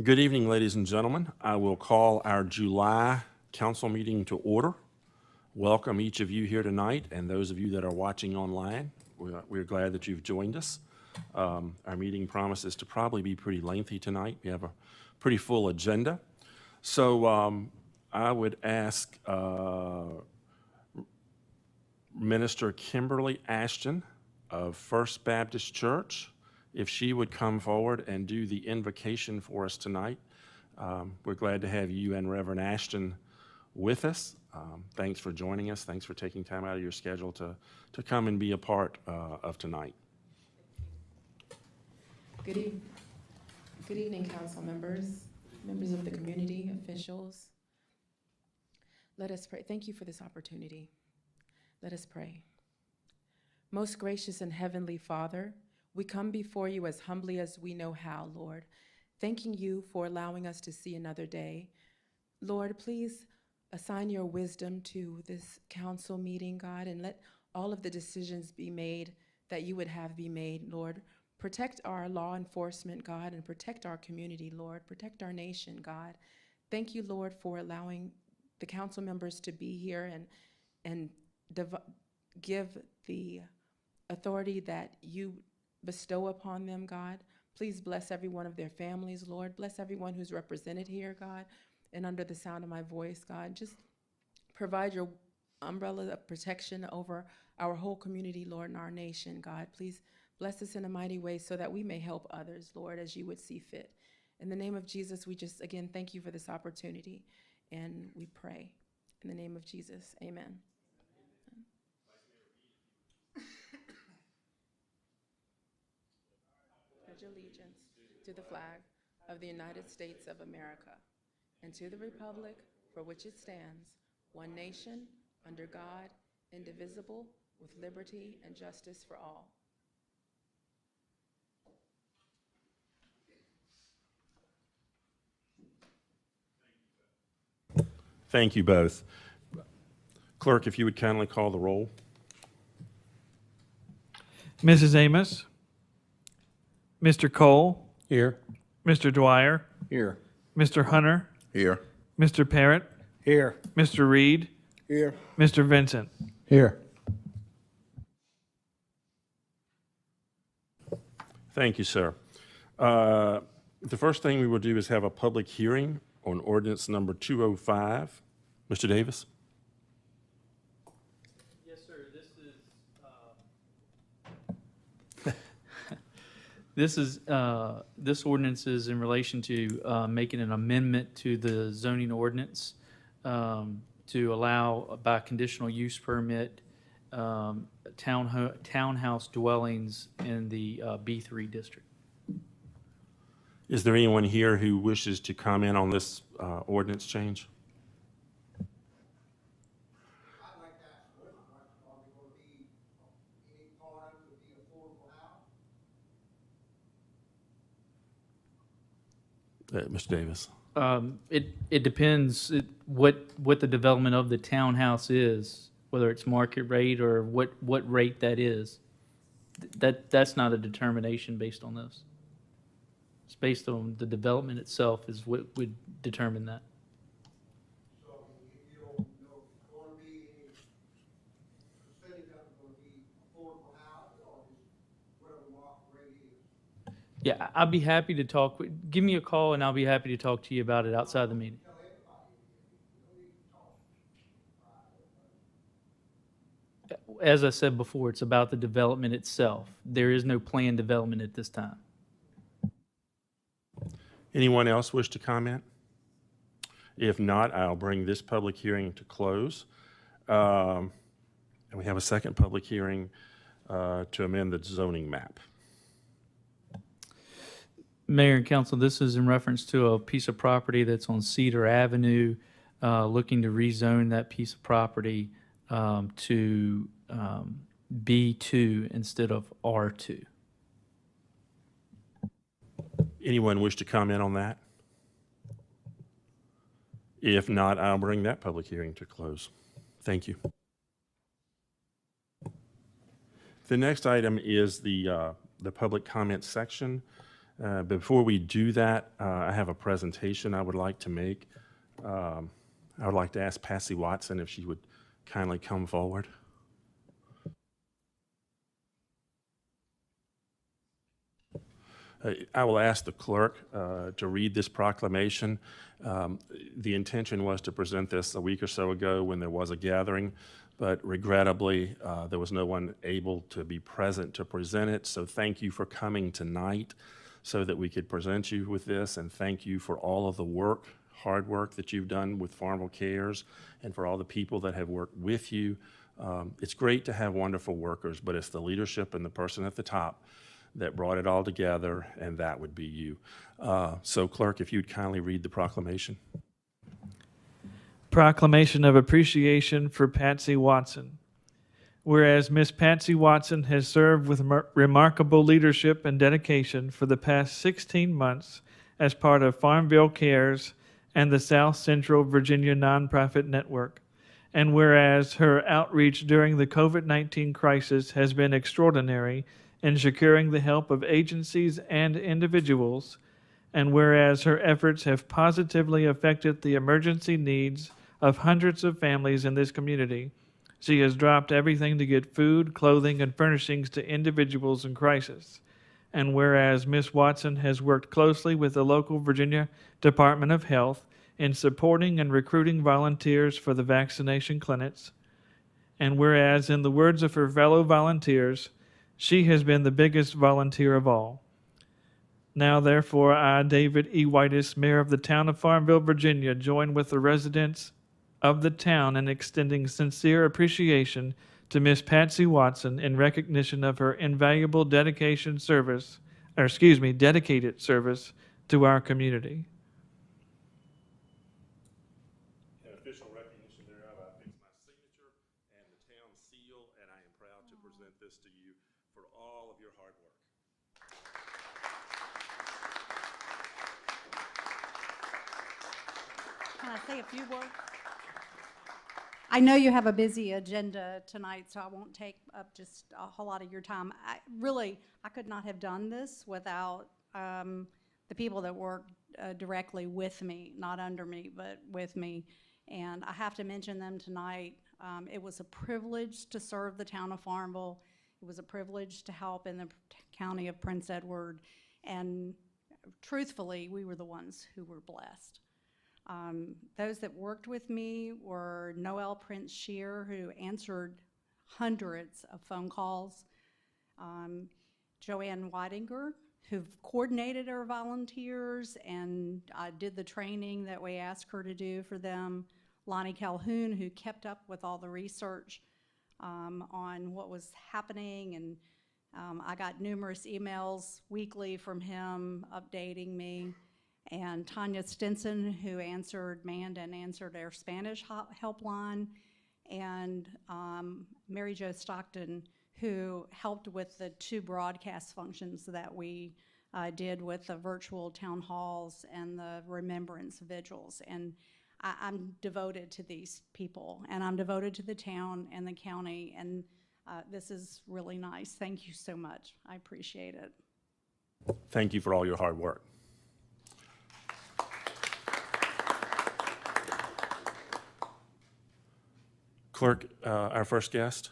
Good evening, ladies and gentlemen. I will call our July council meeting to order. Welcome each of you here tonight and those of you that are watching online. We're glad that you've joined us. Our meeting promises to probably be pretty lengthy tonight. We have a pretty full agenda. So I would ask Minister Kimberly Ashton of First Baptist Church if she would come forward and do the invocation for us tonight. We're glad to have you and Reverend Ashton with us. Thanks for joining us. Thanks for taking time out of your schedule to come and be a part of tonight. Good evening, council members, members of the community, officials. Let us pray. Thank you for this opportunity. Let us pray. Most gracious and heavenly Father, we come before you as humbly as we know how, Lord, thanking you for allowing us to see another day. Lord, please assign your wisdom to this council meeting, God, and let all of the decisions be made that you would have be made, Lord. Protect our law enforcement, God, and protect our community, Lord. Protect our nation, God. Thank you, Lord, for allowing the council members to be here and give the authority that you bestow upon them, God. Please bless every one of their families, Lord. Bless everyone who's represented here, God, and under the sound of my voice, God. Just provide your umbrella of protection over our whole community, Lord, and our nation, God. Please bless us in a mighty way so that we may help others, Lord, as you would see fit. In the name of Jesus, we just, again, thank you for this opportunity, and we pray. In the name of Jesus, amen. Pledge allegiance to the flag of the United States of America and to the republic for which it stands, one nation, under God, indivisible, with liberty and justice for all. Thank you both. Clerk, if you would kindly call the roll. Mrs. Amos, Mr. Cole, Here. Mr. Dwyer, Here. Mr. Hunter, Here. Mr. Parrott, Here. Mr. Reed, Here. Mr. Vincent. Here. Thank you, sir. The first thing we will do is have a public hearing on ordinance number 205. Mr. Davis? Yes, sir. This ordinance is in relation to making an amendment to the zoning ordinance to allow by conditional use permit townhouse dwellings in the B3 district. Is there anyone here who wishes to comment on this ordinance change? I'd like to ask a question, are we going to be, any part of it would be affordable house? Mr. Davis? It depends what the development of the townhouse is, whether it's market rate or what rate that is. That's not a determination based on this. It's based on the development itself is what would determine that. So you don't know if it's going to be any percentage of it going to be affordable house or just whatever market rate is? Yeah, I'll be happy to talk. Give me a call and I'll be happy to talk to you about it outside the meeting. Tell everybody, you don't need to talk. As I said before, it's about the development itself. There is no planned development at this time. Anyone else wish to comment? If not, I'll bring this public hearing to close. And we have a second public hearing to amend the zoning map. Mayor and council, this is in reference to a piece of property that's on Cedar Avenue, looking to rezone that piece of property to B2 instead of R2. Anyone wish to comment on that? If not, I'll bring that public hearing to close. Thank you. The next item is the public comment section. Before we do that, I have a presentation I would like to make. I would like to ask Patsy Watson if she would kindly come forward. I will ask the clerk to read this proclamation. The intention was to present this a week or so ago when there was a gathering, but regrettably, there was no one able to be present to present it. So thank you for coming tonight so that we could present you with this, and thank you for all of the work, hard work that you've done with Farmville Cares and for all the people that have worked with you. It's great to have wonderful workers, but it's the leadership and the person at the top that brought it all together, and that would be you. So clerk, if you'd kindly read the proclamation. Proclamation of Appreciation for Patsy Watson. Whereas Miss Patsy Watson has served with remarkable leadership and dedication for the past 16 months as part of Farmville Cares and the South Central Virginia Nonprofit Network, and whereas her outreach during the COVID-19 crisis has been extraordinary in securing the help of agencies and individuals, and whereas her efforts have positively affected the emergency needs of hundreds of families in this community, she has dropped everything to get food, clothing, and furnishings to individuals in crisis. And whereas Ms. Watson has worked closely with the local Virginia Department of Health in supporting and recruiting volunteers for the vaccination clinics, and whereas, in the words of her fellow volunteers, she has been the biggest volunteer of all. Now, therefore, I, David E. Whitus, Mayor of the town of Farmville, Virginia, join with the residents of the town in extending sincere appreciation to Miss Patsy Watson in recognition of her invaluable dedicated service to our community. In official recognition thereof, I fix my signature and the town seal, and I am proud to present this to you for all of your hard work. Can I say a few words? I know you have a busy agenda tonight, so I won't take up just a whole lot of your time. I could not have done this without the people that work directly with me, not under me, but with me. And I have to mention them tonight. It was a privilege to serve the town of Farmville. It was a privilege to help in the county of Prince Edward. And truthfully, we were the ones who were blessed. Those that worked with me were Noel Prince Shear, who answered hundreds of phone calls, Joanne Weidinger, who coordinated our volunteers and did the training that we asked her to do for them, Lonnie Calhoun, who kept up with all the research on what was happening, and I got numerous emails weekly from him updating me. And Tanya Stinson, who manned and answered our Spanish helpline, and Mary Jo Stockton, who helped with the 2 broadcast functions that we did with the virtual town halls and the remembrance vigils. And I'm devoted to these people, and I'm devoted to the town and the county, and this is really nice. Thank you so much. I appreciate it. Thank you for all your hard work. Clerk, our first guest.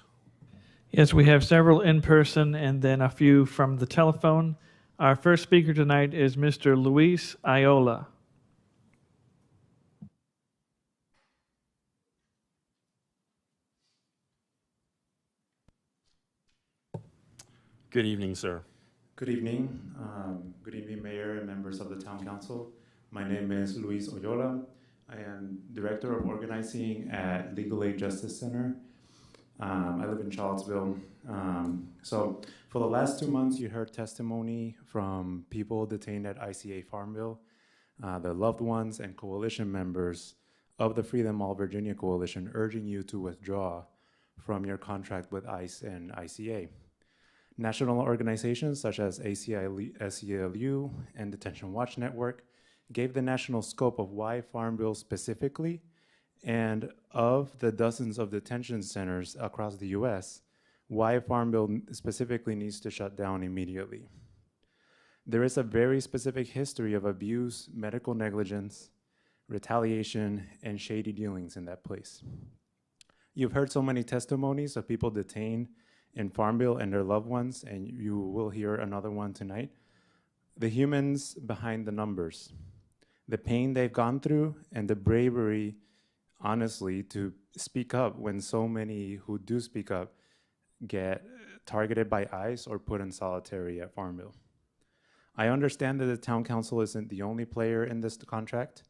Yes, we have several in person and then a few from the telephone. Our first speaker tonight is Mr. Luis Iola. Good evening, sir. Good evening. Good evening, Mayor and members of the Town Council. My name is Luis Oyola. I am Director of Organizing at Legal Aid Justice Center. I live in Charlottesville. So for the last 2 months, you heard testimony from people detained at ICA Farmville, their loved ones and coalition members of the Free Them All Virginia Coalition urging you to withdraw from your contract with ICE and ICA. National organizations such as ACLU and Detention Watch Network gave the national scope of why Farmville specifically, and of the dozens of detention centers across the US, why Farmville specifically needs to shut down immediately. There is a very specific history of abuse, medical negligence, retaliation, and shady dealings in that place. You've heard so many testimonies of people detained in Farmville and their loved ones, and you will hear another one tonight. The humans behind the numbers, the pain they've gone through, and the bravery, honestly, to speak up when so many who do speak up get targeted by ICE or put in solitary at Farmville. I understand that the town council isn't the only player in this contract,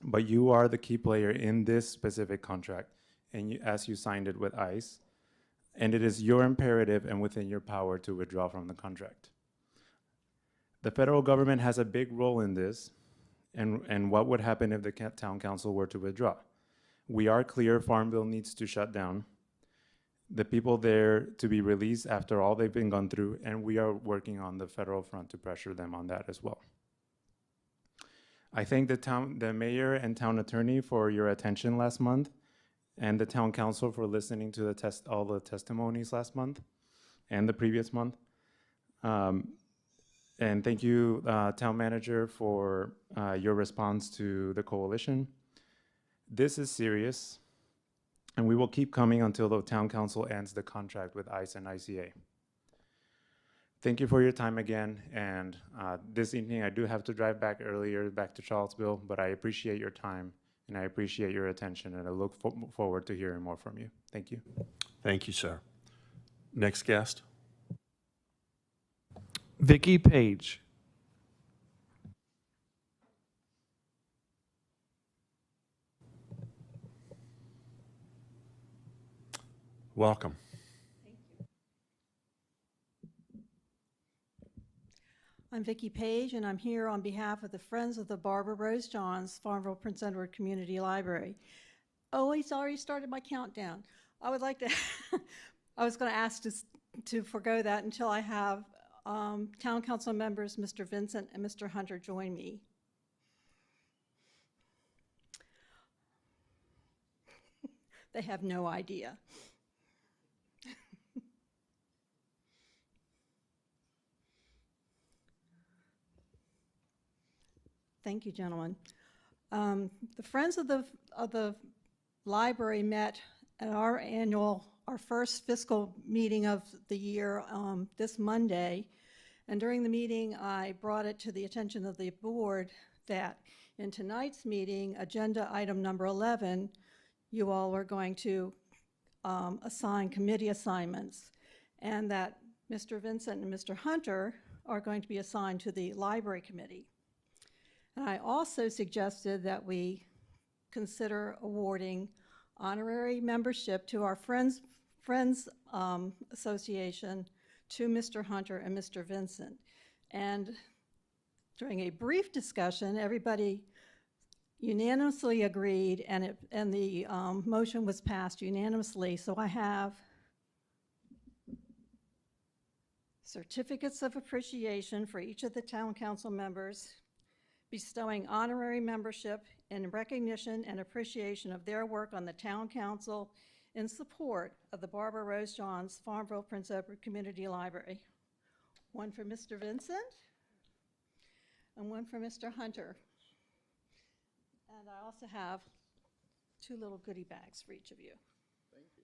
but you are the key player in this specific contract, and as you signed it with ICE, and it is your imperative and within your power to withdraw from the contract. The federal government has a big role in this, and what would happen if the town council were to withdraw? We are clear Farmville needs to shut down, the people there to be released after all they've been gone through, and we are working on the federal front to pressure them on that as well. I thank the mayor and town attorney for your attention last month, and the town council for listening to all the testimonies last month and the previous month. And thank you, town manager, for your response to the coalition. This is serious, and we will keep coming until the town council ends the contract with ICE and ICA. Thank you for your time again, and this evening I do have to drive back to Charlottesville, but I appreciate your time and I appreciate your attention, and I look forward to hearing more from you. Thank you. Thank you, sir. Next guest. Vicky Page. Welcome. I'm Vicki Page, and I'm here on behalf of the Friends of the Barbara Rose Johns Farmville Prince Edward Community Library. Oh, he's already started my countdown. I would like to, I was going to ask to forgo that until I have Town Council members Mr. Vincent and Mr. Hunter join me. They have no idea. Thank you, gentlemen. The Friends of the Library met at our first fiscal meeting of the year this Monday, and during the meeting I brought it to the attention of the board that in tonight's meeting, agenda item number 11, you all are going to assign committee assignments, and that Mr. Vincent and Mr. Hunter are going to be assigned to the library committee. And I also suggested that we consider awarding honorary membership to our Friends Association to Mr. Hunter and Mr. Vincent. And during a brief discussion, everybody unanimously agreed, and the motion was passed unanimously. So I have certificates of appreciation for each of the town council members, bestowing honorary membership in recognition and appreciation of their work on the town council in support of the Barbara Rose Johns Farmville Prince Edward Community Library. One for Mr. Vincent and one for Mr. Hunter. And I also have 2 little goodie bags for each of you. Thank you.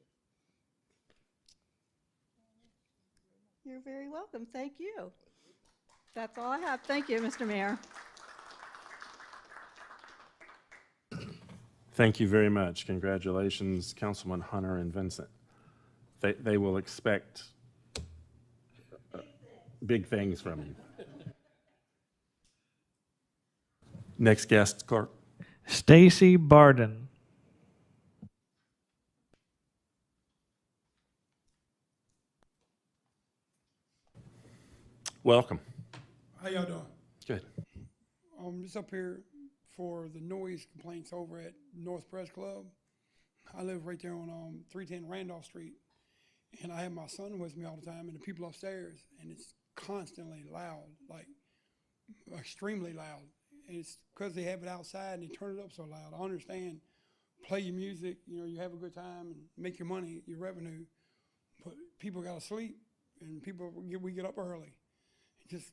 You're very welcome. Thank you. That's all I have. Thank you, Mr. Mayor. Thank you very much. Congratulations, Councilman Hunter and Vincent. They will expect big things from you. Next guest, clerk. Stacy Barden. Welcome. How y'all doing? Good. Just up here for the noise complaints over at North Press Club. I live right there on 310 Randolph Street, and I have my son with me all the time and the people upstairs, and it's constantly loud, like extremely loud. And it's because they have it outside and they turn it up so loud. I understand, play your music, you have a good time and make your money, your revenue, but people gotta sleep and we get up early. Just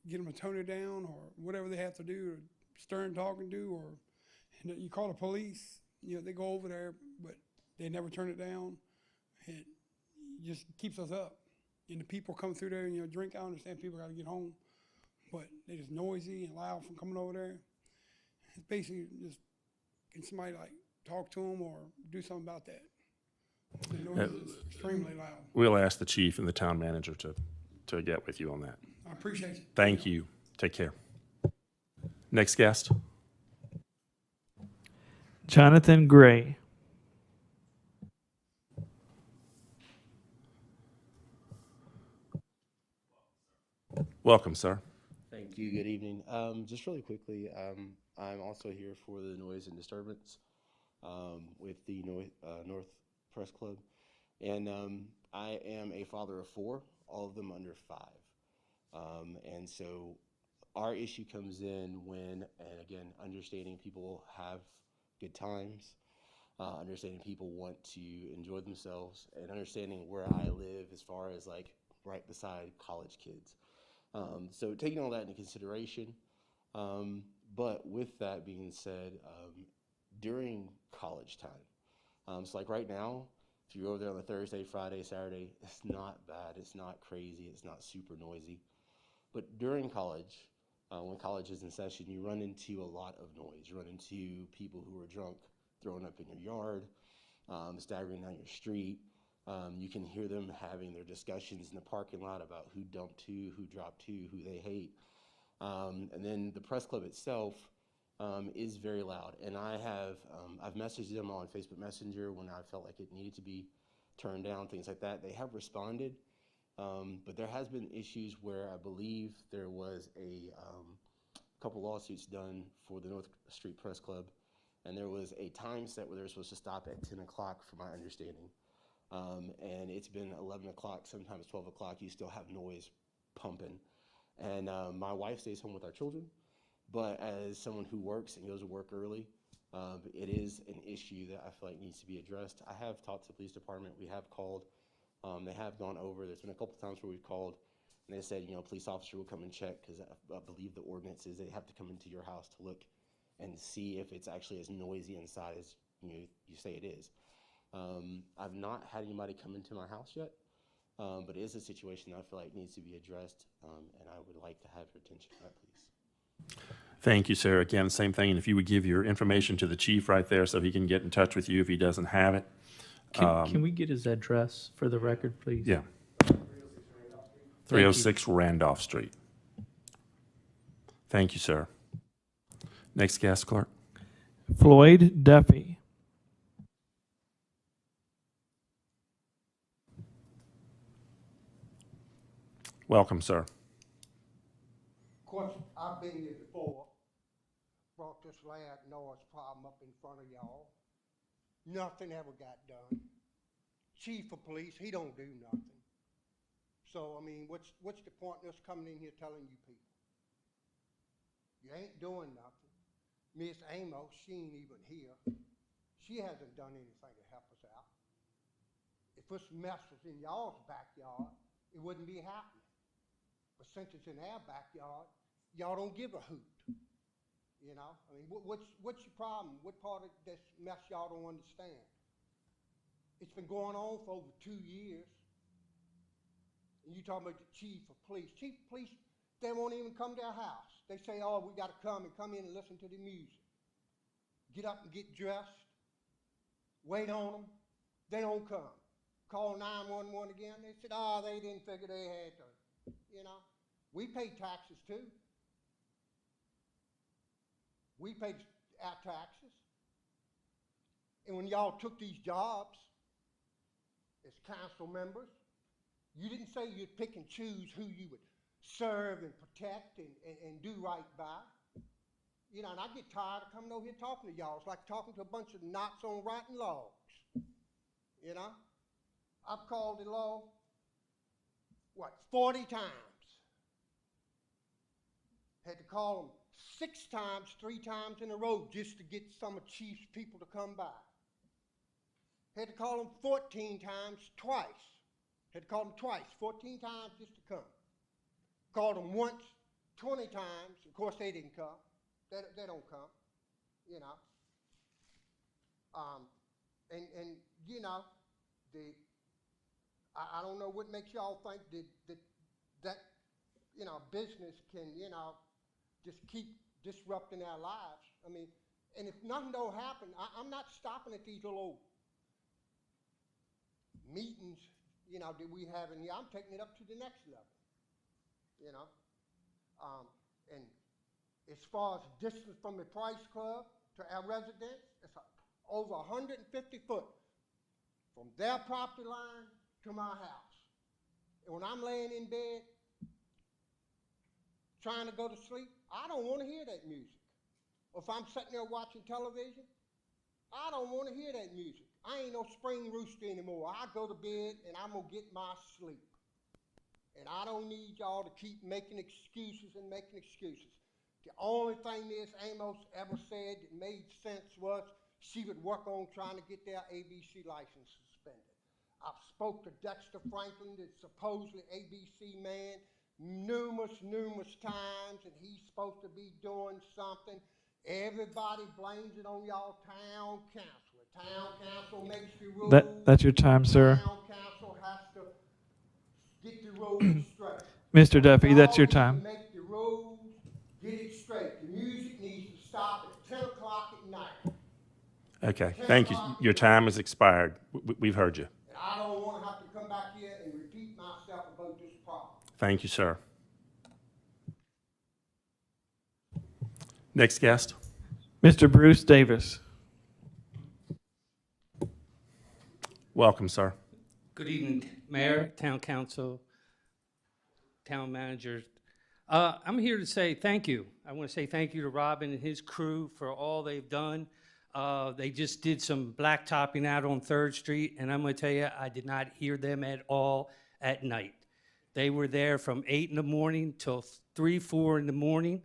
get them to tone it down or whatever they have to do, or stern talking to, or and you call the police. You know, they go over there, but they never turn it down. It just keeps us up. And the people come through there and, you know, drink. I understand people got to get home, but they're just noisy and loud from coming over there. It's basically just, can somebody like talk to them or do something about that? The noise is extremely loud. We'll ask the chief and the town manager to get with you on that. I appreciate it. Thank you. Take care. Next guest. Jonathan Gray. Welcome, sir. Thank you. Good evening. Just really quickly, I'm also here for the noise and disturbance with the North Press Club, and I am a father of 4, all of them under 5, and so our issue comes in when, and again, understanding people have good times, understanding people want to enjoy themselves, and understanding where I live as far as like right beside college kids. So taking all that into consideration, but with that being said, during college time, so like right now, if you go over there on a Thursday, Friday, Saturday, it's not bad, it's not crazy, it's not super noisy. But during college, when college is in session, you run into a lot of noise. You run into people who are drunk, throwing up in your yard, staggering down your street. You can hear them having their discussions in the parking lot about who dumped who dropped who they hate. And then the press club itself is very loud. And I've messaged them on Facebook Messenger when I felt like it needed to be turned down, things like that. They have responded, but there has been issues where I believe there was a couple lawsuits done for the North Street Press Club, and there was a time set where they were supposed to stop at 10 o'clock, from my understanding. And it's been 11 o'clock, sometimes 12 o'clock, you still have noise pumping. And my wife stays home with our children, but as someone who works and goes to work early, it is an issue that I feel like needs to be addressed. I have talked to the police department, we have called, they have gone over, there's been a couple times where we've called, and they said, you know, a police officer will come and check, because I believe the ordinance is they have to come into your house to look and see if it's actually as noisy inside as you say it is. I've not had anybody come into my house yet, but it is a situation that I feel like needs to be addressed, and I would like to have your attention on that, please. Thank you, sir. Again, same thing. And if you would give your information to the chief right there so he can get in touch with you if he doesn't have it. Can we get his address for the record, please? Yeah. 306 Randolph Street. Thank you, sir. Next guest, clerk. Floyd Duffy. Welcome, sir. Of course, I've been here before, brought this loud noise problem up in front of y'all. Nothing ever got done. Chief of police, he don't do nothing. So, I mean, what's the point in us coming in here telling you people? You ain't doing nothing. Miss Amos, she ain't even here. She hasn't done anything to help us out. If this mess was in y'all's backyard, it wouldn't be happening. But since it's in our backyard, y'all don't give a hoot. You know, I mean, what's your problem? What part of this mess y'all don't understand? It's been going on for over 2 years. And you talking about the chief of police. Chief of police, they won't even come to our house. They say, oh, we got to come in and listen to the music. Get up and get dressed. Wait on them. They don't come. Call 911 again. They said, oh, they didn't figure they had to. You know, we pay taxes too. We paid our taxes. And when y'all took these jobs as council members, you didn't say you'd pick and choose who you would serve and protect and do right by. You know, and I get tired of coming over here talking to y'all. It's like talking to a bunch of knots on rotten logs. You know, I've called the law, 40 times. Had to call them 6 times, 3 times in a row just to get some of Chief's people to come by. Had to call them 14 times twice. Had to call them twice, 14 times just to come. Called them once 20 times. Of course, they didn't come. They don't come, you know. And you know, I don't know what makes y'all think that you know, business can, you know, just keep disrupting our lives. I mean, and if nothing don't happen, I'm not stopping at these little meetings, you know, that we have in here. I'm taking it up to the next level, you know. And as far as distance from the Price Club to our residence, it's over 150 foot from their property line to my house. And when I'm laying in bed trying to go to sleep, I don't want to hear that music. Or if I'm sitting there watching television, I don't want to hear that music. I ain't no spring rooster anymore. I go to bed and I'm going to get my sleep. And I don't need y'all to keep making excuses and making excuses. The only thing Ms. Amos ever said that made sense was she would work on trying to get their ABC license suspended. I've spoke to Dexter Franklin, the supposedly ABC man, numerous times, and he's supposed to be doing something. Everybody blames it on y'all town council. The town council makes the rules. That's your time, sir. Town council has to get the rules straight. Mr. Duffy, that's your Y'all time. need to make the rules, get it straight. The music needs to stop at 10 o'clock at night. Okay, thank you. Your time has expired. We've heard you. And I don't want to have to come back here and repeat myself about this problem. Thank you, sir. Next guest. Mr. Bruce Davis. Welcome, sir. Good evening, Mayor, Town Council, Town Manager. I'm here to say thank you. I want to say thank you to Robin and his crew for all they've done. They just did some blacktopping out on 3rd Street, and I'm going to tell you, I did not hear them at all at night. They were there from 8 in the morning till 3, 4 in the morning,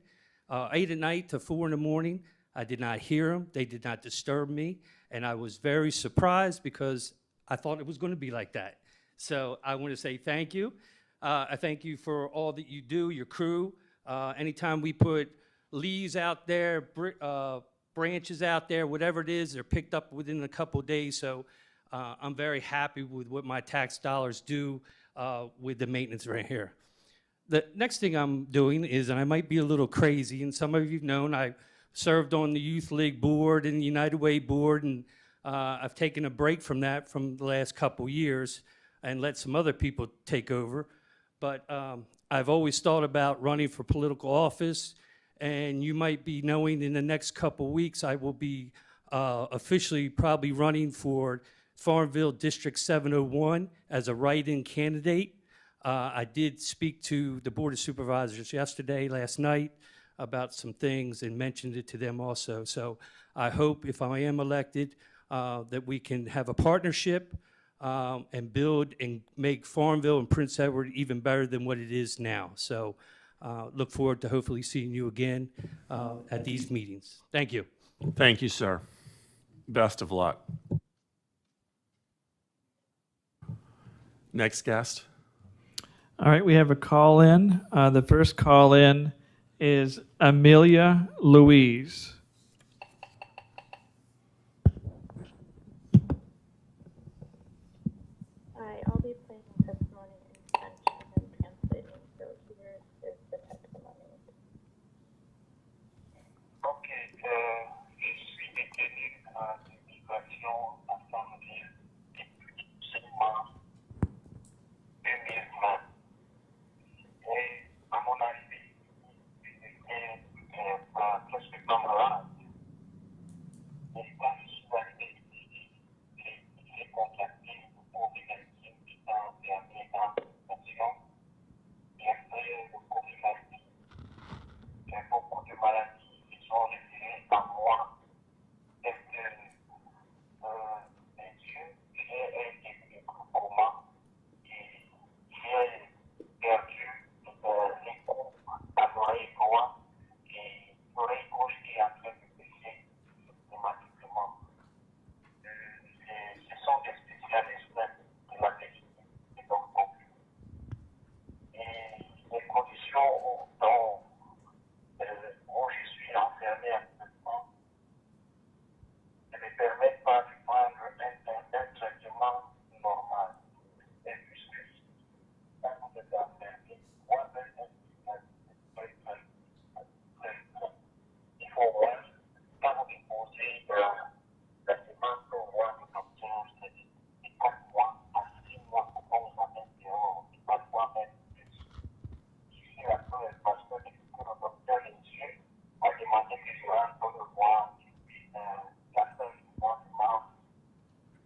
8 at night to 4 in the morning. I did not hear them. They did not disturb me, and I was very surprised because I thought it was going to be like that. So I want to say thank you. I thank you for all that you do, your crew. Anytime we put leaves out there, branches out there, whatever it is, they're picked up within a couple of days. So I'm very happy with what my tax dollars do with the maintenance right here. The next thing I'm doing is, and I might be a little crazy, and some of you've known, I served on the Youth League board and the United Way board, and I've taken a break from that from the last couple years and let some other people take over. But I've always thought about running for political office, and you might be knowing in the next couple weeks I will be officially probably running for Farmville District 701 as a write-in candidate. I did speak to the Board of Supervisors last night, about some things and mentioned it to them also. So I hope if I am elected that we can have a partnership and build and make Farmville and Prince Edward even better than what it is now. So look forward to hopefully seeing you again at these meetings. Thank you. Thank you, sir. Best of luck. Next guest. All right, we have a call in. The first call in is Amelia Louise. Hi, I'll be playing testimony in French and then translating, so here is the testimony. Ok, je suis détenu d'immigration attendue depuis 6 mois 2020. Et à mon arrivée, j'étais presque comme malade. Et quand je suis arrivé ici, j'ai contacté le cours de médecine du temps de la réadaptation. Et après le cours de médecine, j'ai beaucoup de maladies qui sont référées à moi. Est-ce que déposé la demande pour voir le docteur, c'est de 4 mois à 6 mois pour qu'on nous amène dehors, parfois même plus. Ici, la preuve, parce que le docteur Monsieur a demandé que je rentre le mois, la fin du mois de mars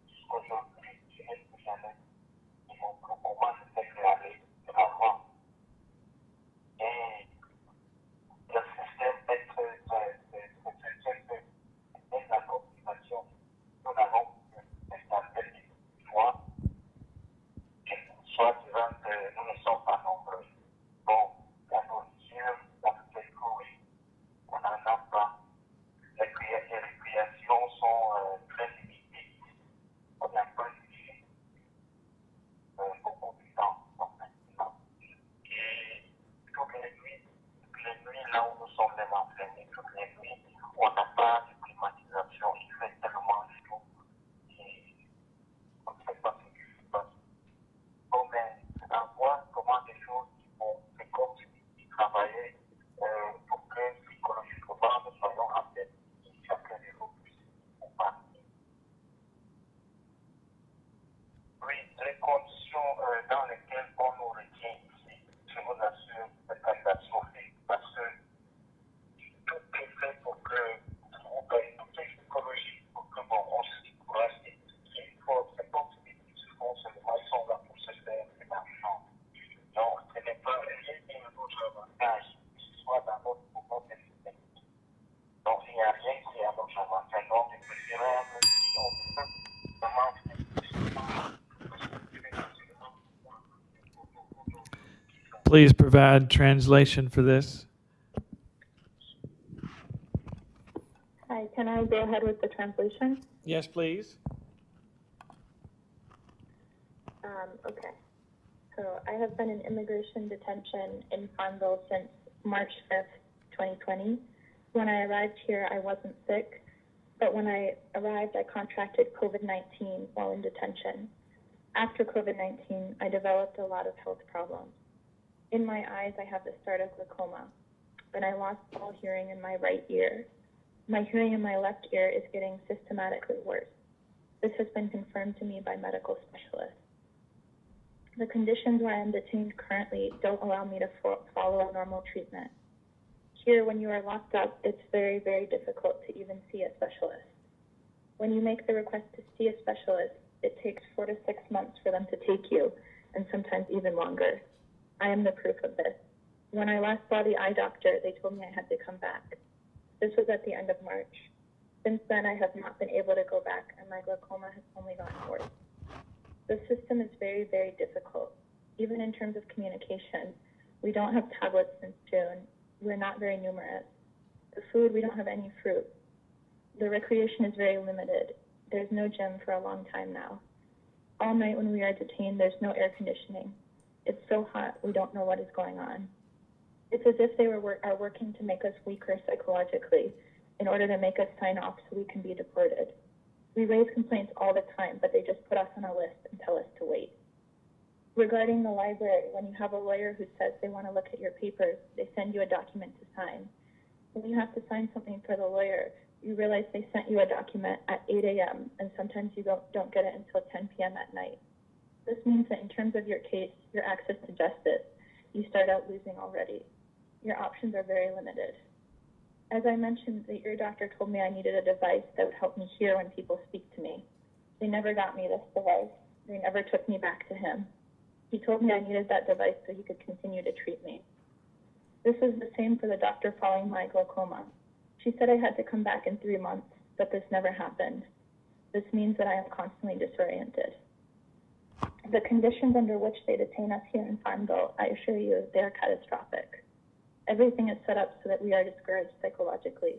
jusqu'aujourd'hui, je n'ai plus jamais. Ils m'ont proposé de faire aller avant. Et le système est la motivation. Nous n'avons installé une fois, et soit disant que nous ne sommes pas nombreux. Bon, la nourriture, la pénurie, on n'en a pas. Les récréations sont très limitées. On n'a pas beaucoup de temps, maintenant. Et toutes les nuits là où nous sommes même enfermés, toutes les nuits, on n'a pas de climatisation, il fait tellement chaud. Et on ne sait pas ce qui se passe. Bon, mais à voir comment les choses vont, c'est comme si travaillaient pour que psychologiquement nous soyons affaiblis. Chacun de nous puisse nous parler. Oui, les conditions dans lesquelles on nous retient ici, je vous assure, c'est catastrophique parce que tout est fait pour que tout est psychologique pour que bon, on se décourage. C'est comme si les petits font seulement, ils sont là pour se faire de l'argent. Donc, ce n'est pas rien qui est à notre avantage, que ce soit dans notre système. Donc, il n'y a rien qui est à notre avantage. Donc, il préférable si on peut vraiment Please provide translation for this. Hi, can I go ahead with the translation? Yes, please. Okay. So I have been in immigration detention in Farmville since March 5th, 2020. When I arrived here, I wasn't sick, but when I arrived, I contracted COVID-19 while in detention. After COVID-19, I developed a lot of health problems. In my eyes, I have the start of glaucoma, and I lost all hearing in my right ear. My hearing in my left ear is getting systematically worse. This has been confirmed to me by medical specialists. The conditions where I am detained currently don't allow me to follow a normal treatment. Here, when you are locked up, it's very, very difficult to even see a specialist. When you make the request to see a specialist, it takes 4 to 6 months for them to take you, and sometimes even longer. I am the proof of this. When I last saw the eye doctor, they told me I had to come back. This was at the end of March. Since then, I have not been able to go back, and my glaucoma has only gotten worse. The system is very, very difficult. Even in terms of communication, we don't have tablets since June. We're not very numerous. The food, we don't have any fruit. The recreation is very limited. There's no gym for a long time now. All night when we are detained, there's no air conditioning. It's so hot, we don't know what is going on. It's as if they are working to make us weaker psychologically in order to make us sign off so we can be deported. We raise complaints all the time, but they just put us on a list and tell us to wait. Regarding the library, when you have a lawyer who says they want to look at your papers, they send you a document to sign. When you have to sign something for the lawyer, you realize they sent you a document at 8 a.m., and sometimes you don't get it until 10 p.m. at night. This means that in terms of your case, your access to justice, you start out losing already. Your options are very limited. As I mentioned, the ear doctor told me I needed a device that would help me hear when people speak to me. They never got me this device. They never took me back to him. He told me I needed that device so he could continue to treat me. This was the same for the doctor following my glaucoma. She said I had to come back in 3 months, but this never happened. This means that I am constantly disoriented. The conditions under which they detain us here in Farmville, I assure you, they are catastrophic. Everything is set up so that we are discouraged psychologically,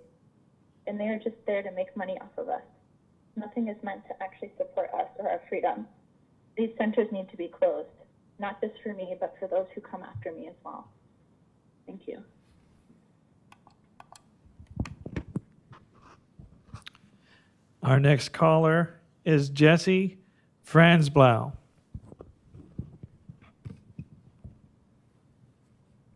and they are just there to make money off of us. Nothing is meant to actually support us or our freedom. These centers need to be closed, not just for me, but for those who come after me as well. Thank you. Our next caller is Jesse Franzblau.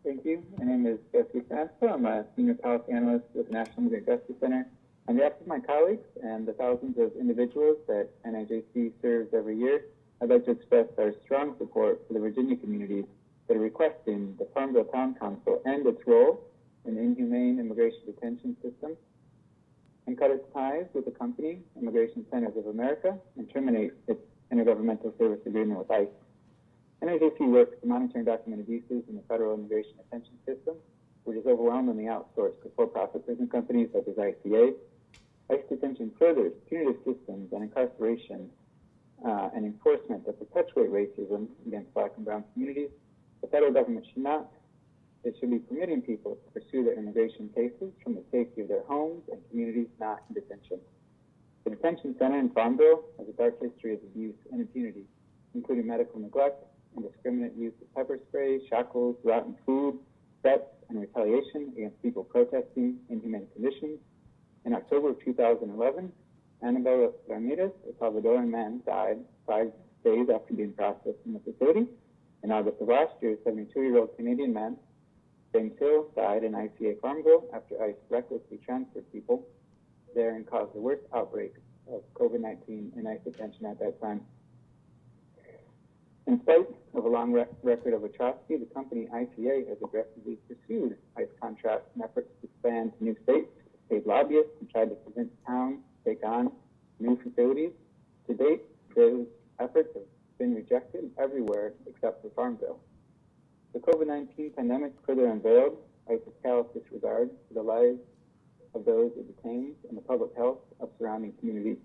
Thank you. My name is Jesse Franzblau. I'm a senior policy analyst with the National Immigrant Justice Center. On behalf of my colleagues and the thousands of individuals that NIJC serves every year, I'd like to express our strong support for the Virginia communities that are requesting the Farmville Town Council end its role in the inhumane immigration detention system and cut its ties with the company, Immigration Centers of America, and terminate its intergovernmental service agreement with ICE. NIJC works to monitor and document abuses in the federal immigration detention system, which is overwhelmingly outsourced to for-profit prison companies such as ICA. ICE detention furthers punitive systems and incarceration and enforcement that perpetuate racism against Black and brown communities. The federal government should not. It should be permitting people to pursue their immigration cases from the safety of their homes and communities, not in detention. The detention center in Farmville has a dark history of abuse and impunity, including medical neglect, indiscriminate use of pepper spray, shackles, rotten food, threats, and retaliation against people protesting inhumane conditions. In October of 2011, Annabella Ramirez, a Salvadoran man, died 5 days after being processed in the facility. In August of last year, a 72-year-old Canadian man, James Hill, died in ICA Farmville after ICE recklessly transferred people there and caused the worst outbreak of COVID-19 in ICE detention at that time. In spite of a long record of atrocity, the company ICA has aggressively pursued ICE contracts and efforts to expand to new states, paid lobbyists, and tried to convince towns to take on new facilities. To date, those efforts have been rejected everywhere except for Farmville. The COVID-19 pandemic further unveiled ICE's callous disregard for the lives of those it detains and the public health of surrounding communities.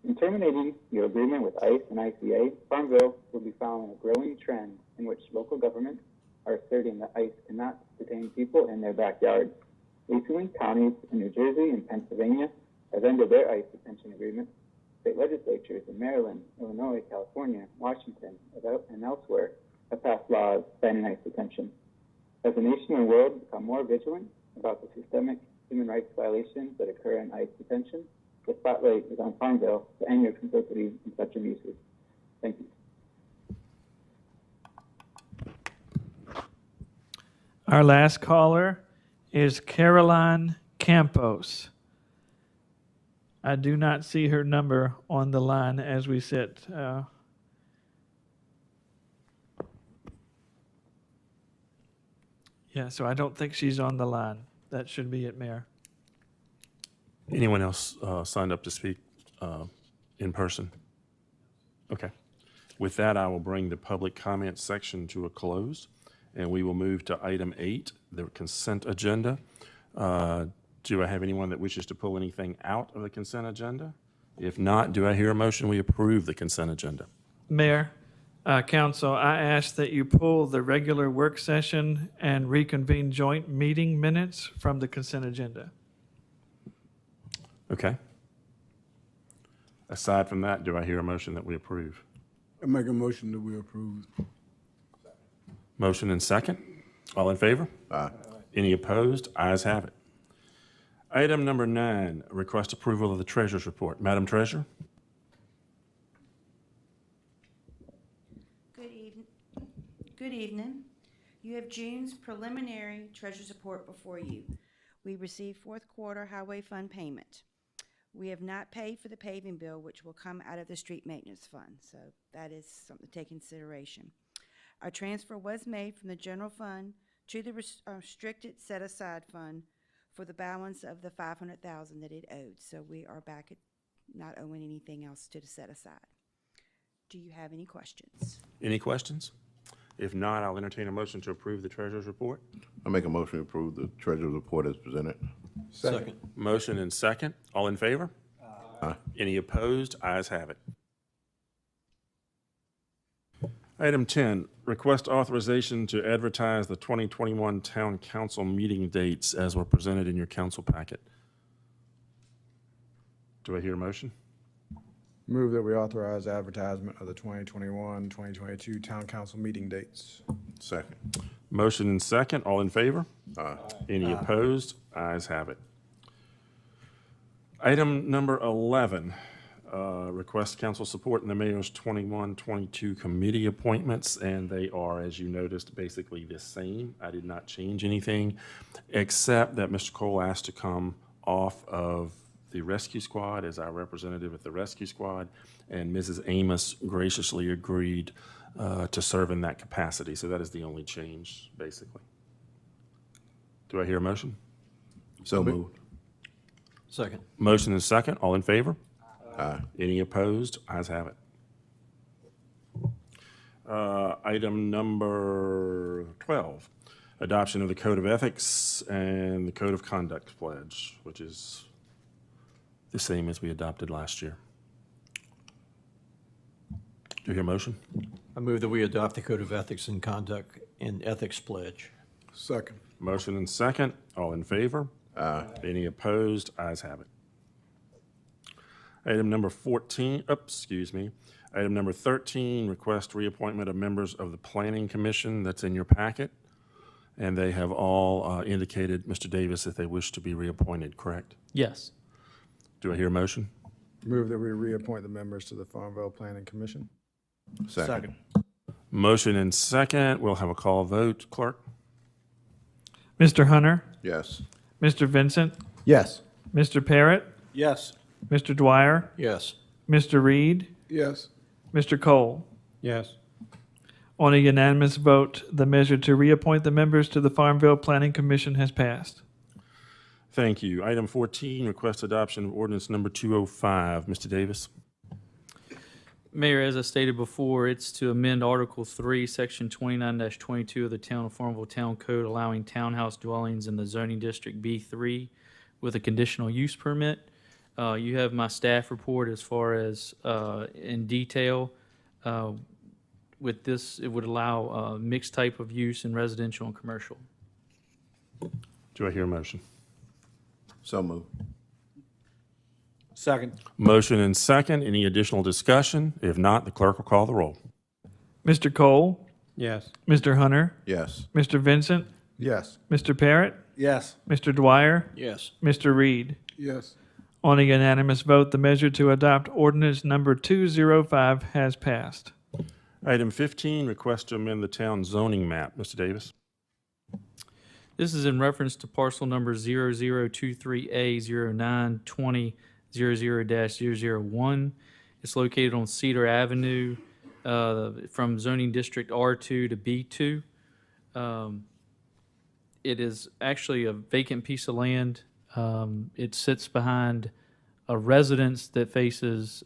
In terminating your agreement with ICE and ICA, Farmville will be following a growing trend in which local governments are asserting that ICE cannot detain people in their backyards. Recently, counties in New Jersey and Pennsylvania have ended their ICE detention agreements. State legislatures in Maryland, Illinois, California, Washington, and elsewhere have passed laws banning ICE detention. As the nation and world become more vigilant about the systemic human rights violations that occur in ICE detention, the spotlight is on Farmville to end your complicity in such abuses. Thank you. Our last caller is Caroline Campos. I do not see her number on the line as we sit. Yeah, so I don't think she's on the line. That should be it, Mayor. Anyone else signed up to speak in person? Okay. With that, I will bring the public comment section to a close, and we will move to item 8, the consent agenda. Do I have anyone that wishes to pull anything out of the consent agenda? If not, do I hear a motion we approve the consent agenda? Mayor, Council, I ask that you pull the regular work session and reconvene joint meeting minutes from the consent agenda. Okay. Aside from that, do I hear a motion that we approve? I make a motion that we approve. Motion and second. All in favor? Aye. Any opposed? Ayes have it. Item number 9, request approval of the Treasurer's report. Madam Treasurer? Good evening. You have June's preliminary Treasurer's report before you. We received fourth quarter highway fund payment. We have not paid for the paving bill, which will come out of the street maintenance fund, so that is something to take into consideration. Our transfer was made from the general fund to the restricted set-aside fund for the balance of the $500,000 that it owed, so we are back at not owing anything else to the set-aside. Do you have any questions? Any questions? If not, I'll entertain a motion to approve the Treasurer's report. I make a motion to approve the Treasurer's report as presented. Second. Motion and second. All in favor? Aye. Any opposed? Ayes have it. Item 10, request authorization to advertise the 2021 Town Council meeting dates as were presented in your council packet. Do I hear a motion? Move that we authorize advertisement of the 2021-2022 Town Council meeting dates. Second. Motion and second. All in favor? Aye. Any opposed? Ayes have it. Item number 11, request council support in the mayor's 21-22 committee appointments, and they are, as you noticed, basically the same. I did not change anything, except that Mr. Cole asked to come off of the rescue squad as our representative at the rescue squad, and Mrs. Amos graciously agreed to serve in that capacity. So that is the only change, basically. Do I hear a motion? So moved. Second. Motion and second. All in favor? Aye. Any opposed? Ayes have it. Item number 12, adoption of the Code of Ethics and the Code of Conduct Pledge, which is the same as we adopted last year. Do you hear a motion? I move that we adopt the Code of Ethics and Conduct and Ethics Pledge. Second. Motion and second. All in favor? Aye. Any opposed? Ayes have it. Item number 14, Item number 13, request reappointment of members of the Planning Commission. That's in your packet. And they have all indicated, Mr. Davis, that they wish to be reappointed, correct? Yes. Do I hear a motion? Move that we reappoint the members to the Farmville Planning Commission. Second. Motion and second. We'll have a call vote. Clerk? Mr. Hunter, Yes. Mr. Vincent, Yes. Mr. Parrott, Yes. Mr. Dwyer, Yes. Mr. Reed, Yes. Mr. Cole. Yes. On a unanimous vote, the measure to reappoint the members to the Farmville Planning Commission has passed. Thank you. Item 14, request adoption of ordinance number 205. Mr. Davis? Mayor, as I stated before, it's to amend Article 3, Section 29-22 of the Town of Farmville Town Code, allowing townhouse dwellings in the zoning district B3 with a conditional use permit. You have my staff report as far as in detail. With this, it would allow mixed type of use in residential and commercial. Do I hear a motion? So moved. Second. Motion and second. Any additional discussion? If not, the clerk will call the roll. Mr. Cole, Yes. Mr. Hunter, Yes. Mr. Vincent, Yes. Mr. Parrott, Yes. Mr. Dwyer, Yes. Mr. Reed. Yes. On a unanimous vote, the measure to adopt ordinance number 205 has passed. Item 15, request to amend the town zoning map. Mr. Davis? This is in reference to parcel number 0023A092000-001. It's located on Cedar Avenue from zoning district R2 to B2. It is actually a vacant piece of land. It sits behind a residence that faces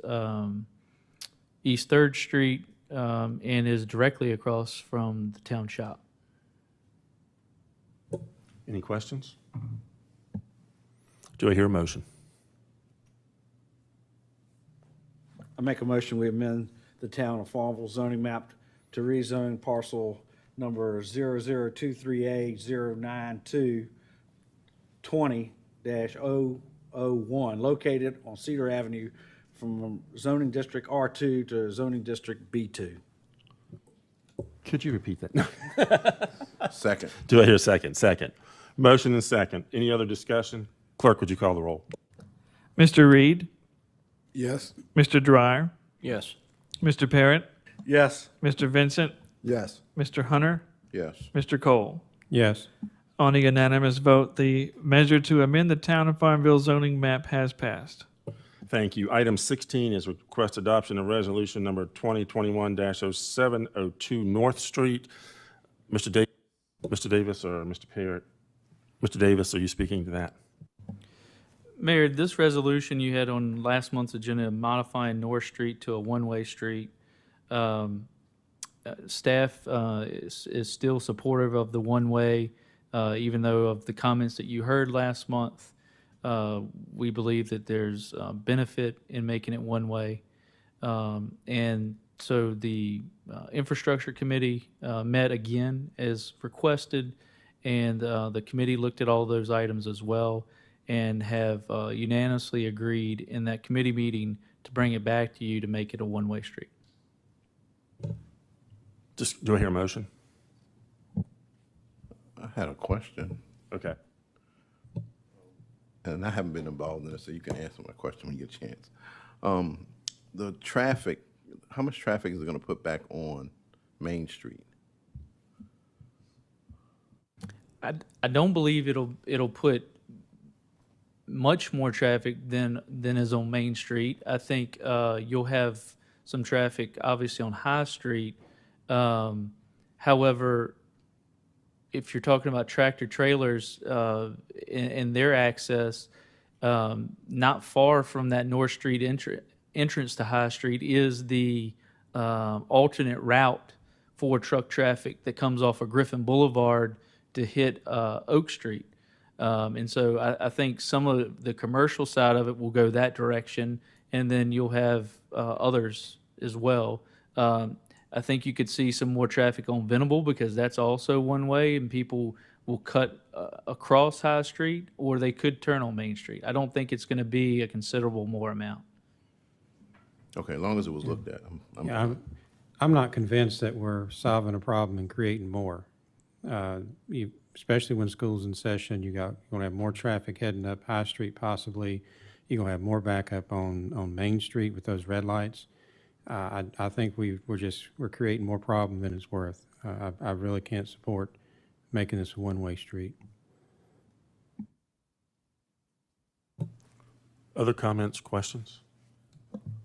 East 3rd Street and is directly across from the town shop. Any questions? Do I hear a motion? I make a motion we amend the Town of Farmville zoning map to rezone parcel number 0023A09220-001, located on Cedar Avenue from zoning district R2 to zoning district B2. Could you repeat that? Second. Do I hear a second? Second. Motion and second. Any other discussion? Clerk, would you call the roll? Mr. Reed, Yes. Mr. Dwyer, Yes. Mr. Parrott, Yes. Mr. Vincent, Yes. Mr. Hunter, Yes. Mr. Cole. Yes. On a unanimous vote, the measure to amend the Town of Farmville zoning map has passed. Thank you. Item 16 is request adoption of resolution number 2021-0702 North Street. Mr. Davis or Mr. Parrott? Mr. Davis, are you speaking to that? Mayor, this resolution you had on last month's agenda modifying North Street to a one-way street. Staff is still supportive of the one-way, even though of the comments that you heard last month. We believe that there's benefit in making it one-way. And so the Infrastructure Committee met again as requested, and the committee looked at all those items as well and have unanimously agreed in that committee meeting to bring it back to you to make it a one-way street. Just, do I hear a motion? I had a question, Okay. and I haven't been involved in this, so you can answer my question when you get a chance. The traffic, how much traffic is it going to put back on Main Street? I don't believe it'll put much more traffic than is on Main Street. I think you'll have some traffic, obviously, on High Street. However, if you're talking about tractor trailers and their access, not far from that North Street entrance to High Street is the alternate route for truck traffic that comes off of Griffin Boulevard to hit Oak Street. And so I think some of the commercial side of it will go that direction, and then you'll have others as well. I think you could see some more traffic on Venable because that's also one way, and people will cut across High Street, or they could turn on Main Street. I don't think it's going to be a considerable more amount. Okay, as long as it was looked at. I'm not convinced that we're solving a problem and creating more. Especially when school's in session, you're going to have more traffic heading up High Street possibly. You're going to have more backup on Main Street with those red lights. I think we're creating more problem than it's worth. I really can't support making this a one-way street. Other comments, questions?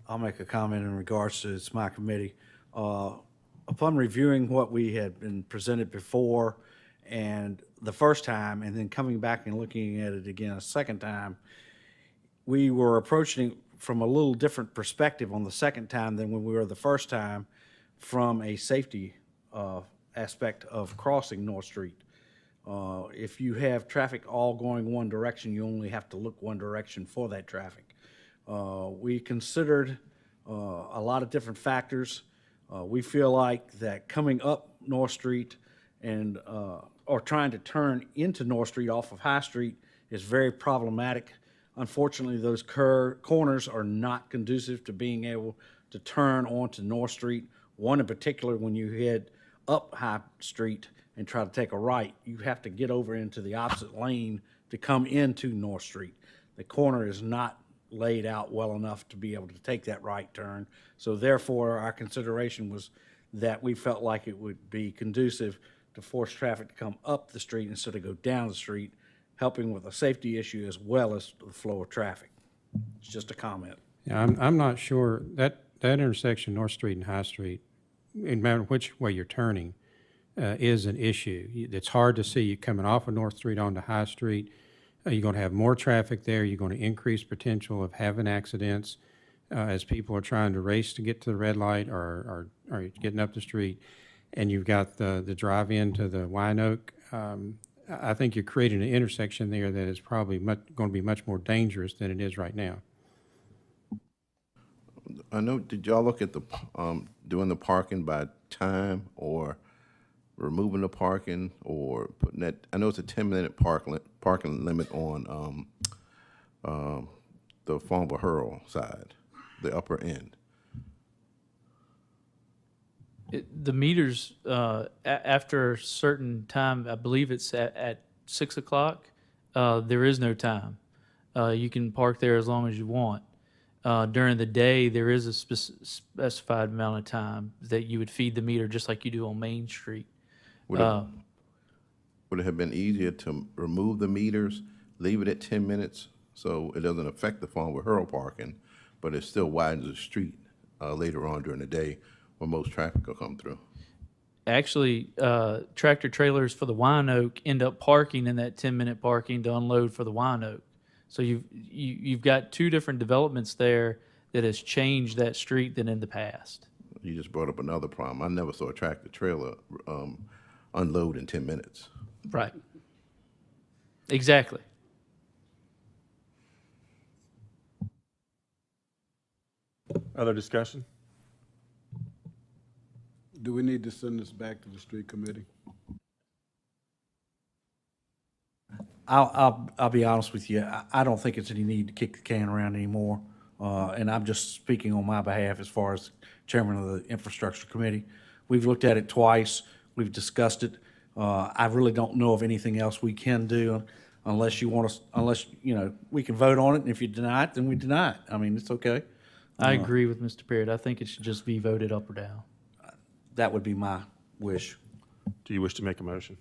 I'll make a comment in regards to it's my committee. Upon reviewing what we had been presented before and the first time, and then coming back and looking at it again a second time, we were approaching it from a little different perspective on the second time than when we were the first time from a safety aspect of crossing North Street. If you have traffic all going one direction, you only have to look one direction for that traffic. We considered a lot of different factors. We feel like that coming up North Street and or trying to turn into North Street off of High Street is very problematic. Unfortunately, those corners are not conducive to being able to turn onto North Street. One in particular, when you head up High Street and try to take a right, you have to get over into the opposite lane to come into North Street. The corner is not laid out well enough to be able to take that right turn. So therefore, our consideration was that we felt like it would be conducive to force traffic to come up the street instead of go down the street, helping with a safety issue as well as the flow of traffic. It's just a comment. Yeah, I'm not sure that intersection, North Street and High Street, no matter which way you're turning, is an issue. It's hard to see you coming off of North Street onto High Street. You're going to have more traffic there. You're going to increase potential of having accidents as people are trying to race to get to the red light or getting up the street. And you've got the drive in to the Wine Oak. I think you're creating an intersection there that is probably going to be much more dangerous than it is right now. I know, did y'all look at the doing the parking by time or removing the parking or putting that? I know it's a 10-minute parking limit on the Farmville Hurl side, the upper end. The meters, after a certain time, I believe it's at 6 o'clock, there is no time. You can park there as long as you want. During the day, there is a specified amount of time that you would feed the meter just like you do on Main Street. Would it have been easier to remove the meters, leave it at 10 minutes so it doesn't affect the Farmville Hurl parking, but it still widens the street later on during the day when most traffic will come through? Actually, tractor trailers for the Wine Oak end up parking in that 10-minute parking to unload for the Wine Oak. So you've got two different developments there that has changed that street than in the past. You just brought up another problem. I never saw a tractor trailer unload in 10 minutes. Right. Exactly. Other discussion? Do we need to send this back to the street committee? I'll be honest with you. I don't think it's any need to kick the can around anymore. And I'm just speaking on my behalf as far as chairman of the infrastructure committee. We've looked at it twice. We've discussed it. I really don't know of anything else we can do unless you want us, we can vote on it. And if you deny it, then we deny it. I mean, it's okay. I agree with Mr. Perry. I think it should just be voted up or down. That would be my wish. Do you wish to make a motion?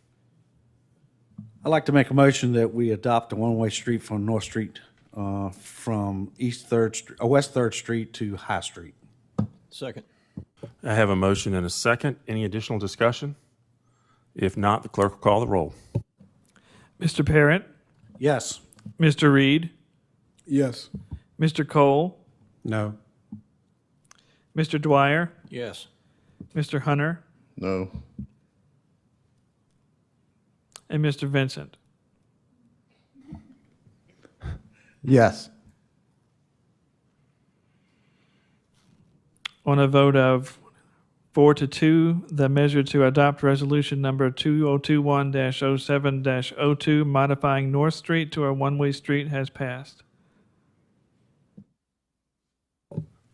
I'd like to make a motion that we adopt a one-way street from North Street from West 3rd Street to High Street. Second. I have a motion and a second. Any additional discussion? If not, the clerk will call the roll. Mr. Parent, Yes. Mr. Reed, Yes. Mr. Cole, No. Mr. Dwyer, Yes. Mr. Hunter, No. and Mr. Vincent. Yes. On a vote of 4-2, the measure to adopt resolution number 2021-07-02 modifying North Street to a one-way street has passed.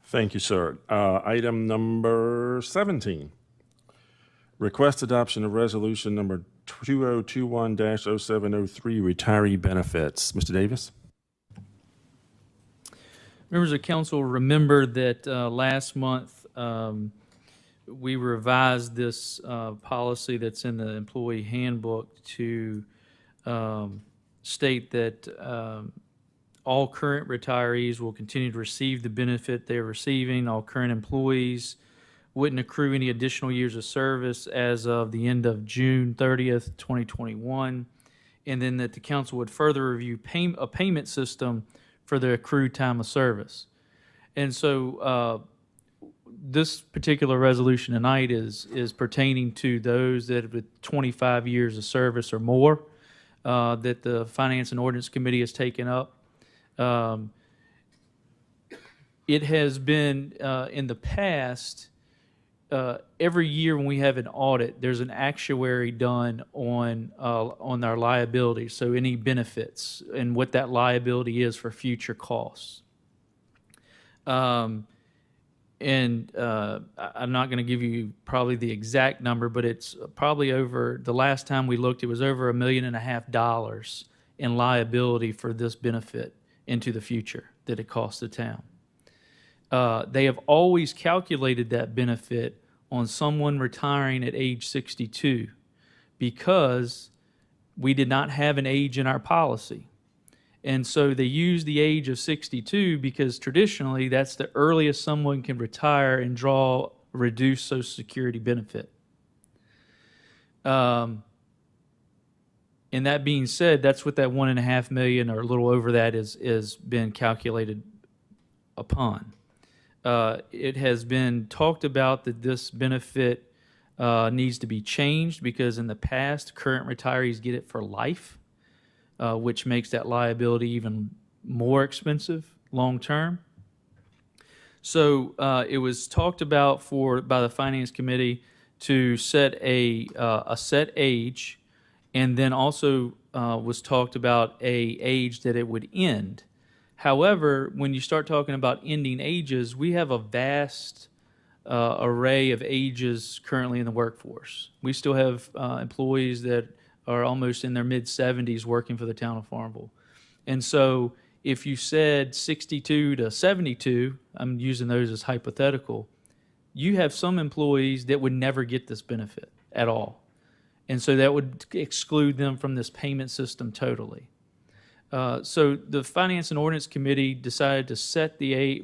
Thank you, sir. Item number 17. Request adoption of resolution number 2021-0703 retiree benefits. Mr. Davis? Members of council remember that last month we revised this policy that's in the employee handbook to state that all current retirees will continue to receive the benefit they're receiving. All current employees wouldn't accrue any additional years of service as of the end of June 30th, 2021, and then that the council would further review a payment system for the accrued time of service. And so this particular resolution tonight is pertaining to those that have 25 years of service or more that the Finance and Ordinance Committee has taken up. It has been in the past, every year when we have an audit, there's an actuary done on our liability, so any benefits and what that liability is for future costs. I'm not going to give you probably the exact number, but it's probably over, the last time we looked, it was over $1.5 million in liability for this benefit into the future that it costs the town. They have always calculated that benefit on someone retiring at age 62 because we did not have an age in our policy. And so they use the age of 62 because traditionally that's the earliest someone can retire and draw a reduced Social Security benefit. And that being said, that's what that $1.5 million or a little over that is been calculated upon. It has been talked about that this benefit needs to be changed because in the past, current retirees get it for life, which makes that liability even more expensive long term. So it was talked about by the Finance Committee to set a set age, and then also was talked about a age that it would end. However, when you start talking about ending ages, we have a vast array of ages currently in the workforce. We still have employees that are almost in their mid-70s working for the town of Farmville. And so if you said 62 to 72, I'm using those as hypothetical, you have some employees that would never get this benefit at all. And so that would exclude them from this payment system totally. So the Finance and Ordinance Committee decided to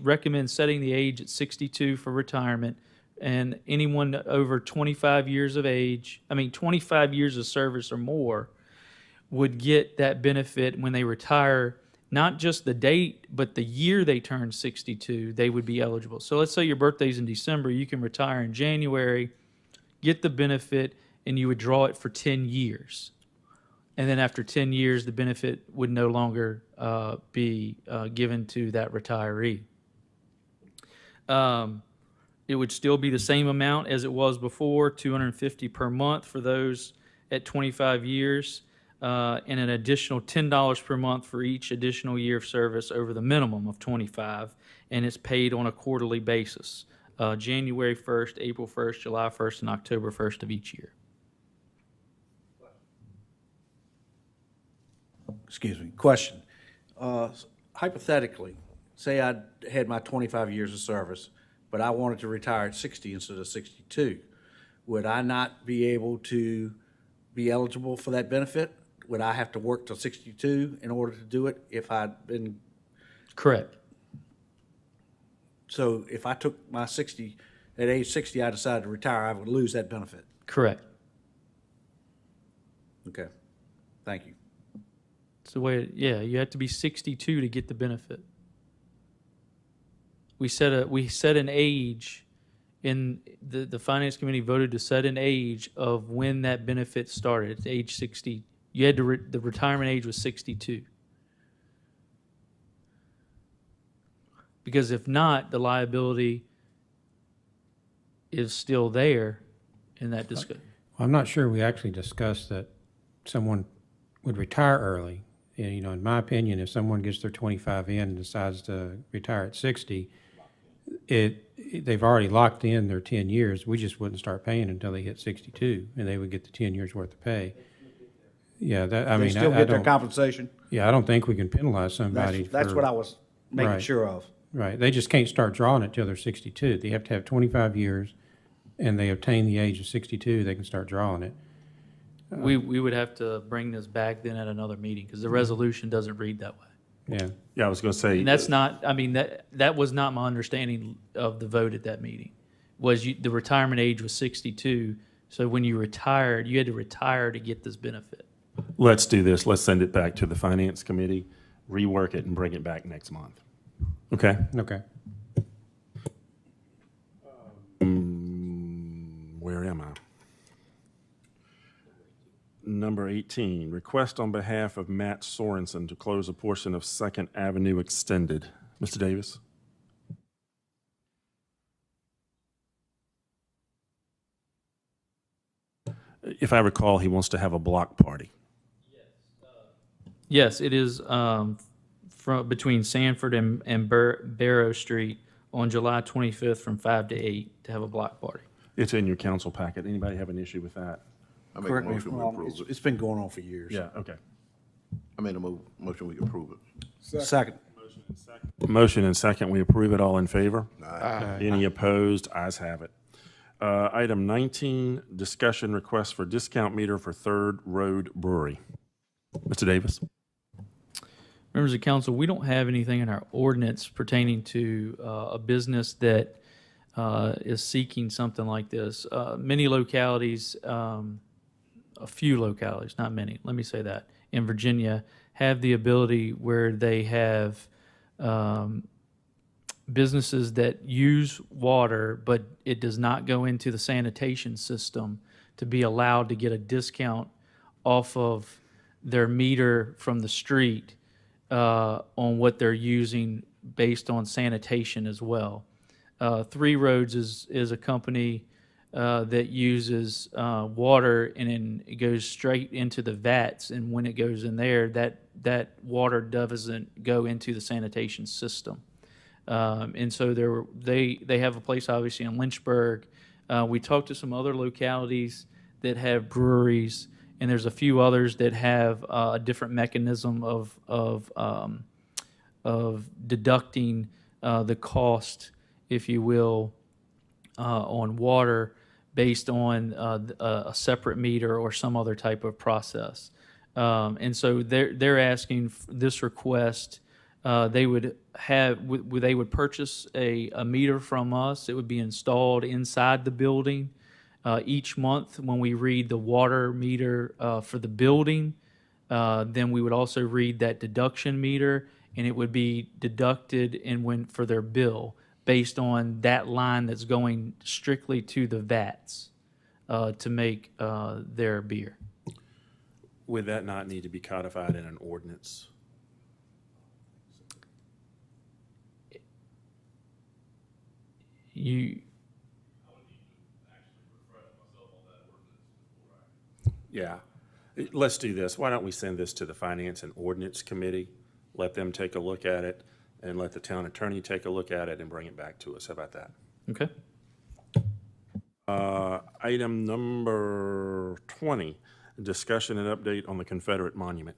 recommend setting the age at 62 for retirement, and anyone over 25 years of 25 years of service or more would get that benefit when they retire, not just the date, but the year they turn 62, they would be eligible. So let's say your birthday's in December, you can retire in January, get the benefit, and you would draw it for 10 years. And then after 10 years, the benefit would no longer be given to that retiree. It would still be the same amount as it was before, $250 per month for those at 25 years, and an additional $10 per month for each additional year of service over the minimum of 25, and it's paid on a quarterly basis, January 1st, April 1st, July 1st, and October 1st of each year. Excuse me, question. Hypothetically, say I had my 25 years of service, but I wanted to retire at 60 instead of 62. Would I not be able to be eligible for that benefit? Would I have to work till 62 in order to do it if I'd been Correct. So if I took my 60, at age 60, I decided to retire, I would lose that benefit. Correct. Okay, thank you. It's the way, yeah, you have to be 62 to get the benefit. We set an age, in the Finance Committee voted to set an age of when that benefit started, at age 60. You had to, the retirement age was 62. Because if not, the liability is still there in that discussion. I'm not sure we actually discussed that someone would retire early. And, you know, in my opinion, if someone gets their 25 in and decides to retire at 60, they've already locked in their 10 years. We just wouldn't start paying until they hit 62, and they would get the 10 years worth of pay. Yeah, that, I They mean, still I get their don't, compensation? yeah, I don't think we can penalize somebody. That's what I was making Right. sure of. Right. They just can't start drawing it till they're 62. They have to have 25 years, and they obtain the age of 62, they can start drawing it. We would have to bring this back then at another meeting, because the resolution doesn't read that way. Yeah. Yeah, I was going to say. And that's not, I mean, that was not my understanding of the vote at that meeting, was the retirement age was 62, so when you retired, you had to retire to get this benefit. Let's do this. Let's send it back to the Finance Committee, rework it, and bring it back next month. Okay? Okay. Where am I? Number 18, request on behalf of Matt Sorensen to close a portion of 2nd Avenue Extended. Mr. Davis? If I recall, he wants to have a block party. Yes, it is from between Sanford and Barrow Street on July 25th from 5 to 8 to have a block party. It's in your council packet. Anybody have an issue with that? I make a Correct me if motion I'm we wrong, approve it. it's been going on for years. Yeah, okay. I made a motion we approve it. Second. Motion and second, we approve it. All in favor? Aye. Any opposed? Ayes have it. Item 19, discussion request for discount meter for Third Road Brewery. Mr. Davis? Members of council, we don't have anything in our ordinance pertaining to a business that is seeking something like this. Many localities, a few localities, not many, let me say that, in Virginia have the ability where they have businesses that use water, but it does not go into the sanitation system to be allowed to get a discount off of their meter from the street on what they're using based on sanitation as well. Three Roads is a company that uses water, and then it goes straight into the vats, and when it goes in there, that water doesn't go into the sanitation system. And so they have a place obviously in Lynchburg. We talked to some other localities that have breweries, and there's a few others that have a different mechanism of deducting the cost, if you will, on water based on a separate meter or some other type of process. And so they're asking this request. They would purchase a meter from us. It would be installed inside the building. Each month when we read the water meter for the building, then we would also read that deduction meter, and it would be deducted for their bill based on that line that's going strictly to the vats to make their beer. Would that not need to be codified in an ordinance? Yeah. Let's do this. Why don't we send this to the Finance and Ordinance Committee? Let them take a look at it, and let the town attorney take a look at it and bring it back to us. How about that? Okay. Item number 20, discussion and update on the Confederate Monument.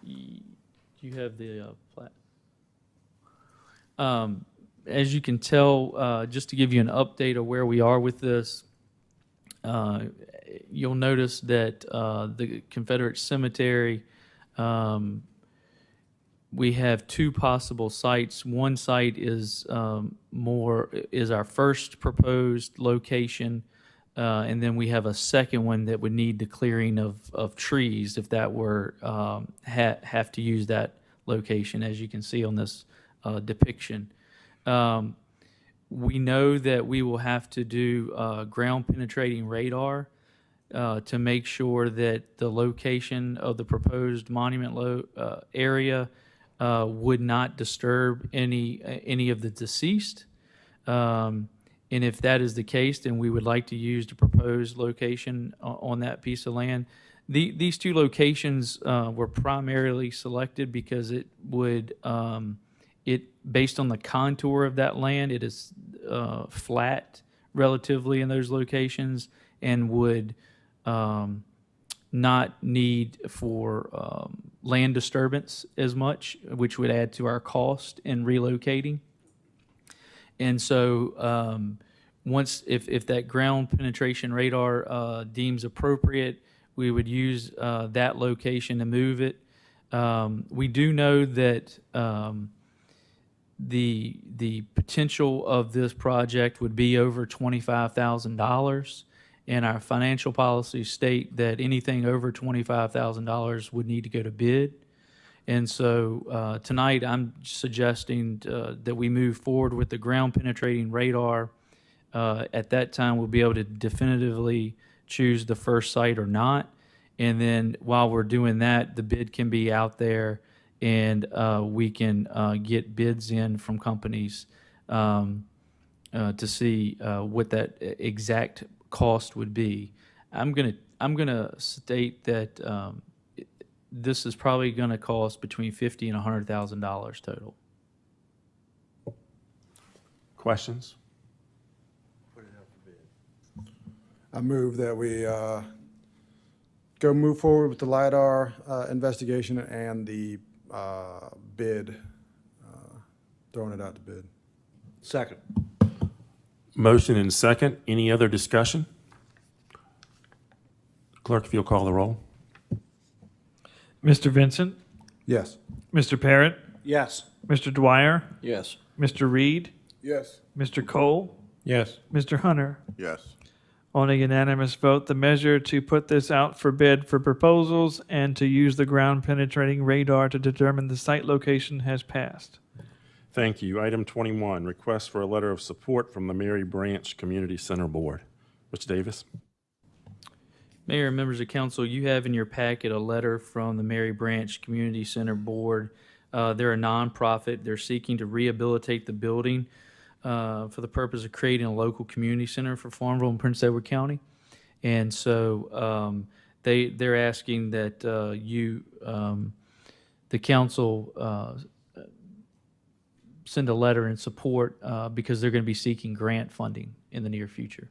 You have the plat. As you can tell, just to give you an update of where we are with this, you'll notice that the Confederate Cemetery, we have two possible sites. One site is our first proposed location, and then we have a second one that would need the clearing of trees if that were have to use that location, as you can see on this depiction. We know that we will have to do ground penetrating radar to make sure that the location of the proposed monument area would not disturb any of the deceased. And if that is the case, then we would like to use the proposed location on that piece of land. These two locations were primarily selected because it would, based on the contour of that land, it is flat relatively in those locations and would not need for land disturbance as much, which would add to our cost in relocating. And so if that ground penetration radar deems appropriate, we would use that location to move it. We do know that the potential of this project would be over $25,000, and our financial policies state that anything over $25,000 would need to go to bid. And so tonight I'm suggesting that we move forward with the ground penetrating radar. At that time, we'll be able to definitively choose the first site or not. And then while we're doing that, the bid can be out there, and we can get bids in from companies to see what that exact cost would be. I'm gonna state that this is probably going to cost between $50,000 and $100,000 total. Questions? I move that we move forward with the LiDAR investigation and the bid, throwing it out to bid. Second. Motion and second. Any other discussion? Clerk, if you'll call the roll. Mr. Vincent? Yes. Mr. Parrott? Yes. Mr. Dwyer? Yes. Mr. Reed? Yes. Mr. Cole? Yes. Mr. Hunter? Yes. On a unanimous vote, the measure to put this out for bid for proposals and to use the ground penetrating radar to determine the site location has passed. Thank you. Item 21, request for a letter of support from the Mary Branch Community Center Board. Mr. Davis? Mayor and members of council, you have in your packet a letter from the Mary Branch Community Center Board. They're a nonprofit. They're seeking to rehabilitate the building for the purpose of creating a local community center for Farmville and Prince Edward County. And so they're asking that the council send a letter in support because they're going to be seeking grant funding in the near future.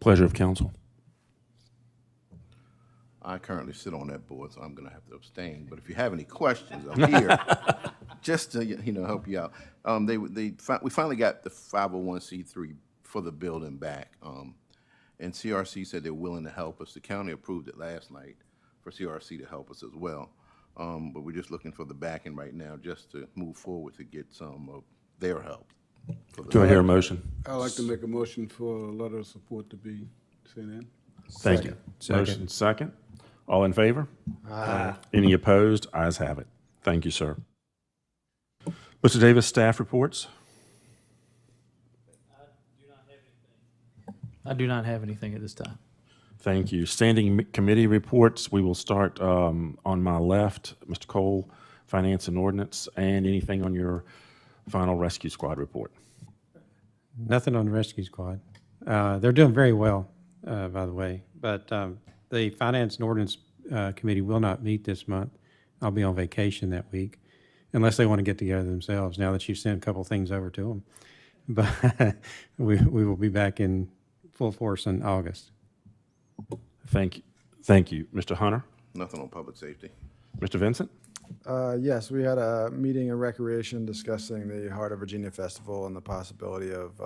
Pleasure of council. I currently sit on that board, so I'm going to have to abstain. But if you have any questions, I'm here just to help you out. We finally got the 501c3 for the building back, and CRC said they're willing to help us. The county approved it last night for CRC to help us as well, but we're just looking for the backing right now just to move forward to get some of their help. Do I hear a motion? I'd like to make a motion for a letter of support to be sent in. Thank you. Motion second. All in favor? Aye. Any opposed? Ayes have it. Thank you, sir. Mr. Davis, staff reports? I do not have anything at this time. Thank you. Standing committee reports, we will start on my left. Mr. Cole, Finance and Ordinance, and anything on your final rescue squad report? Nothing on the rescue squad. They're doing very well, by the way, but the Finance and Ordinance Committee will not meet this month. I'll be on vacation that week, unless they want to get together themselves now that you've sent a couple things over to them. But we will be back in full force in August. Thank you. Thank you. Mr. Hunter? Nothing on public safety. Mr. Vincent? Yes, we had a meeting in Recreation discussing the Heart of Virginia Festival and the possibility of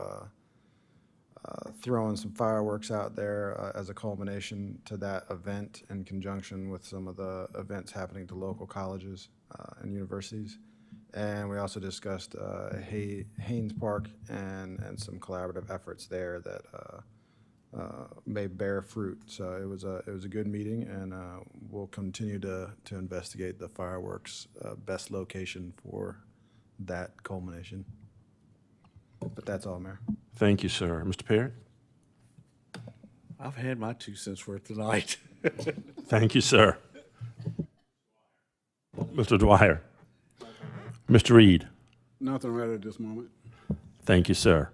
throwing some fireworks out there as a culmination to that event in conjunction with some of the events happening to local colleges and universities. And we also discussed Haynes Park and some collaborative efforts there that may bear fruit. So it was a good meeting, and we'll continue to investigate the fireworks best location for that culmination. But that's all, Mayor. Thank you, sir. Mr. Parrott? I've had my 2 cents worth tonight. Thank you, sir. Mr. Dwyer? Mr. Reed? Nothing right at this moment. Thank you, sir.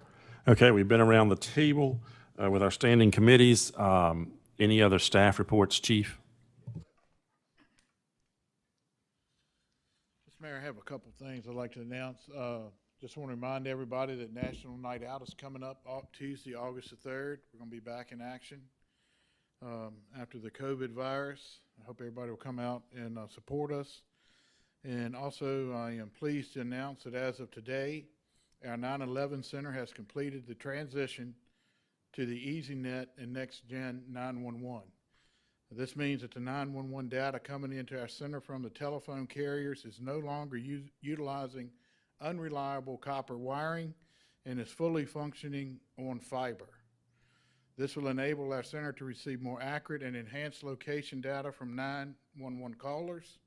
Okay, we've been around the table with our standing committees. Any other staff reports, Chief? Mr. Mayor, I have a couple things I'd like to announce. Just want to remind everybody that National Night Out is coming up Tuesday, August the 3rd. We're going to be back in action after the COVID virus. I hope everybody will come out and support us. And also, I am pleased to announce that as of today, our 9/11 Center has completed the transition to the EasyNet and Next Gen 911. This means that the 911 data coming into our center from the telephone carriers is no longer utilizing unreliable copper wiring and is fully functioning on fiber. This will enable our center to receive more accurate and enhanced location data from 911 callers,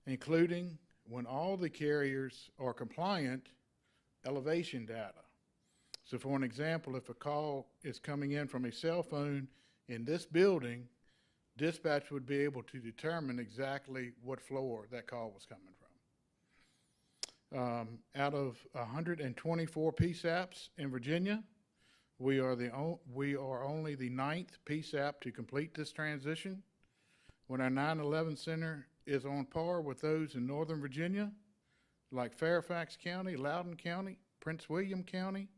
including, when all the carriers are compliant, elevation data. So for an example, if a call is coming in from a cell phone in this building, dispatch would be able to determine exactly what floor that call was coming from. Out of 124 PSAPs in Virginia, we are only the 9th PSAP to complete this transition, when our 9/11 Center is on par with those in Northern Virginia, like Fairfax County, Loudoun County, Prince William County.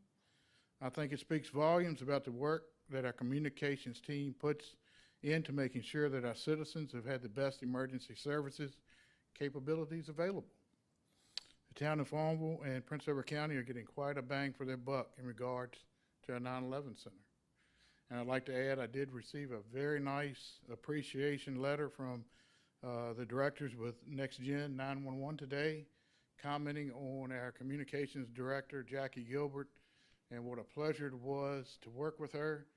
I think it speaks volumes about the work that our communications team puts into making sure that our citizens have had the best emergency services capabilities available. The town of Farmville and Prince Edward County are getting quite a bang for their buck in regards to our 9/11 Center. And I'd like to add, I did receive a very nice appreciation letter from the directors with Next Gen 911 today, commenting on our communications director, Jackie Gilbert, and what a pleasure it was to work with her,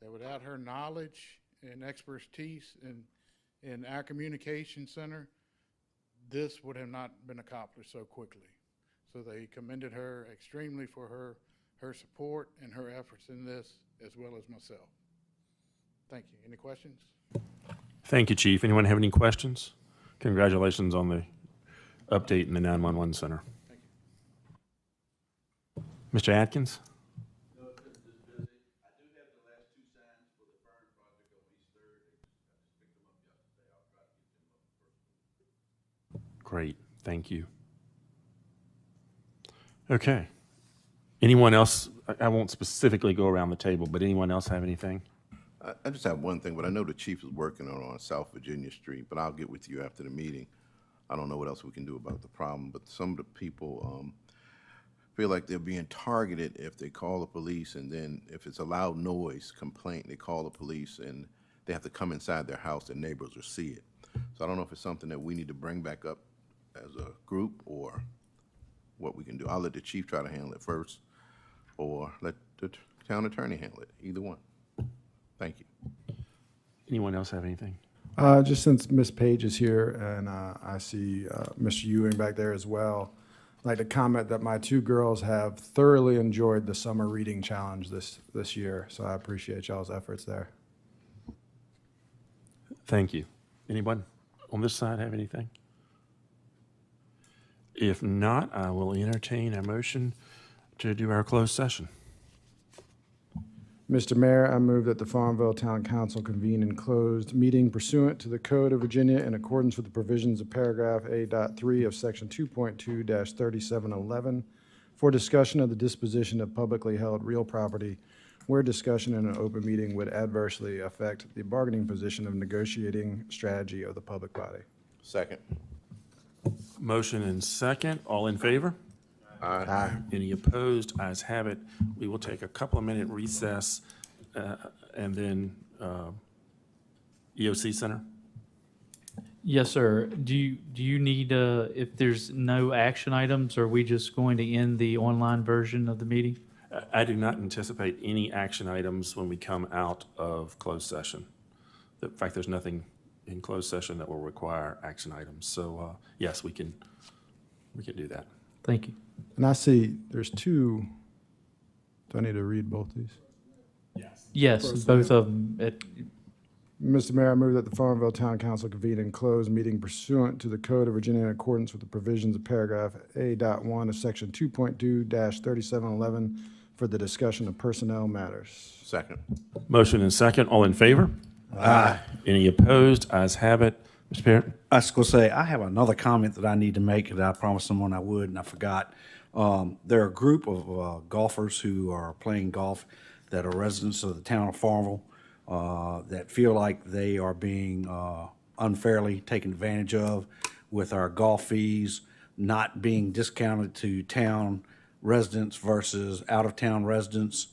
that without her knowledge and expertise in our communication center, this would have not been accomplished so quickly. So they commended her extremely for her support and her efforts in this, as well as myself. Thank you. Any questions? Thank you, Chief. Anyone have any questions? Congratulations on the update in the 911 Center. Thank you. Mr. Atkins? Great, thank you. Okay. Anyone else? I won't specifically go around the table, but anyone else have anything? I just have one thing, but I know the chief is working on South Virginia Street, but I'll get with you after the meeting. I don't know what else we can do about the problem, but some of the people feel like they're being targeted if they call the police, and then if it's a loud noise complaint, they call the police and they have to come inside their house, their neighbors will see it. So I don't know if it's something that we need to bring back up as a group or what we can do. I'll let the chief try to handle it first, or let the town attorney handle it, either one. Thank you. Anyone else have anything? Just since Ms. Page is here and I see Mr. Ewing back there as well, I'd like to comment that my 2 girls have thoroughly enjoyed the summer reading challenge this year, so I appreciate y'all's efforts there. Thank you. Anyone on this side have anything? If not, I will entertain a motion to do our closed session. Mr. Mayor, I move that the Farmville Town Council convene in closed meeting pursuant to the Code of Virginia in accordance with the provisions of paragraph A.3 of section 2.2-3711 for discussion of the disposition of publicly held real property where discussion in an open meeting would adversely affect the bargaining position of negotiating strategy of the public body. Second. Motion and second. All in favor? Aye. Any opposed? Ayes have it. We will take a couple of minute recess and then EOC Center. Yes, sir. Do you need, if there's no action items, are we just going to end the online version of the meeting? I do not anticipate any action items when we come out of closed session. In fact, there's nothing in closed session that will require action items. So yes, we can do that. Thank you. And I see there's two. Do I need to read both these? Yes, both of them. Mr. Mayor, I move that the Farmville Town Council convene in closed meeting pursuant to the Code of Virginia in accordance with the provisions of paragraph A.1 of section 2.2-3711 for the discussion of personnel matters. Second. Motion and second. All in favor? Aye. Any opposed? Ayes have it. Mr. Parent? I was going to say, I have another comment that I need to make that I promised someone I would, and I forgot. There are a group of golfers who are playing golf that are residents of the town of Farmville that feel like they are being unfairly taken advantage of with our golf fees not being discounted to town residents versus out-of-town residents,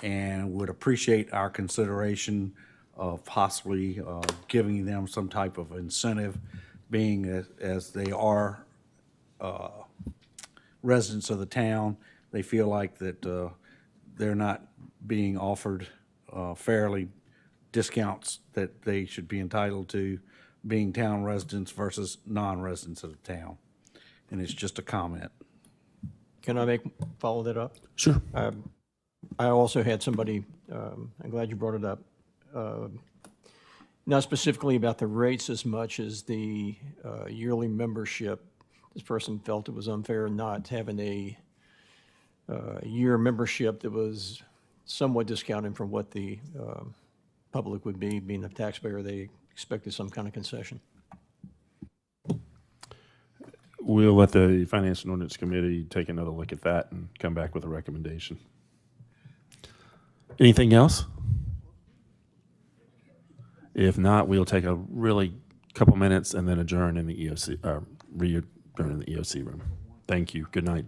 and would appreciate our consideration of possibly giving them some type of incentive, being as they are residents of the town. They feel like that they're not being offered fairly discounts that they should be entitled to, being town residents versus non-residents of the town. And it's just a comment. Can I follow that up? Sure. I also had somebody, I'm glad you brought it up, not specifically about the rates as much as the yearly membership. This person felt it was unfair not having a year membership that was somewhat discounted from what the public would be. Being a taxpayer, they expected some kind of concession. We'll let the Finance and Ordinance Committee take another look at that and come back with a recommendation. Anything else? If not, we'll take a really couple minutes and then adjourn in the EOC, readjourn in the EOC room. Thank you. Good night.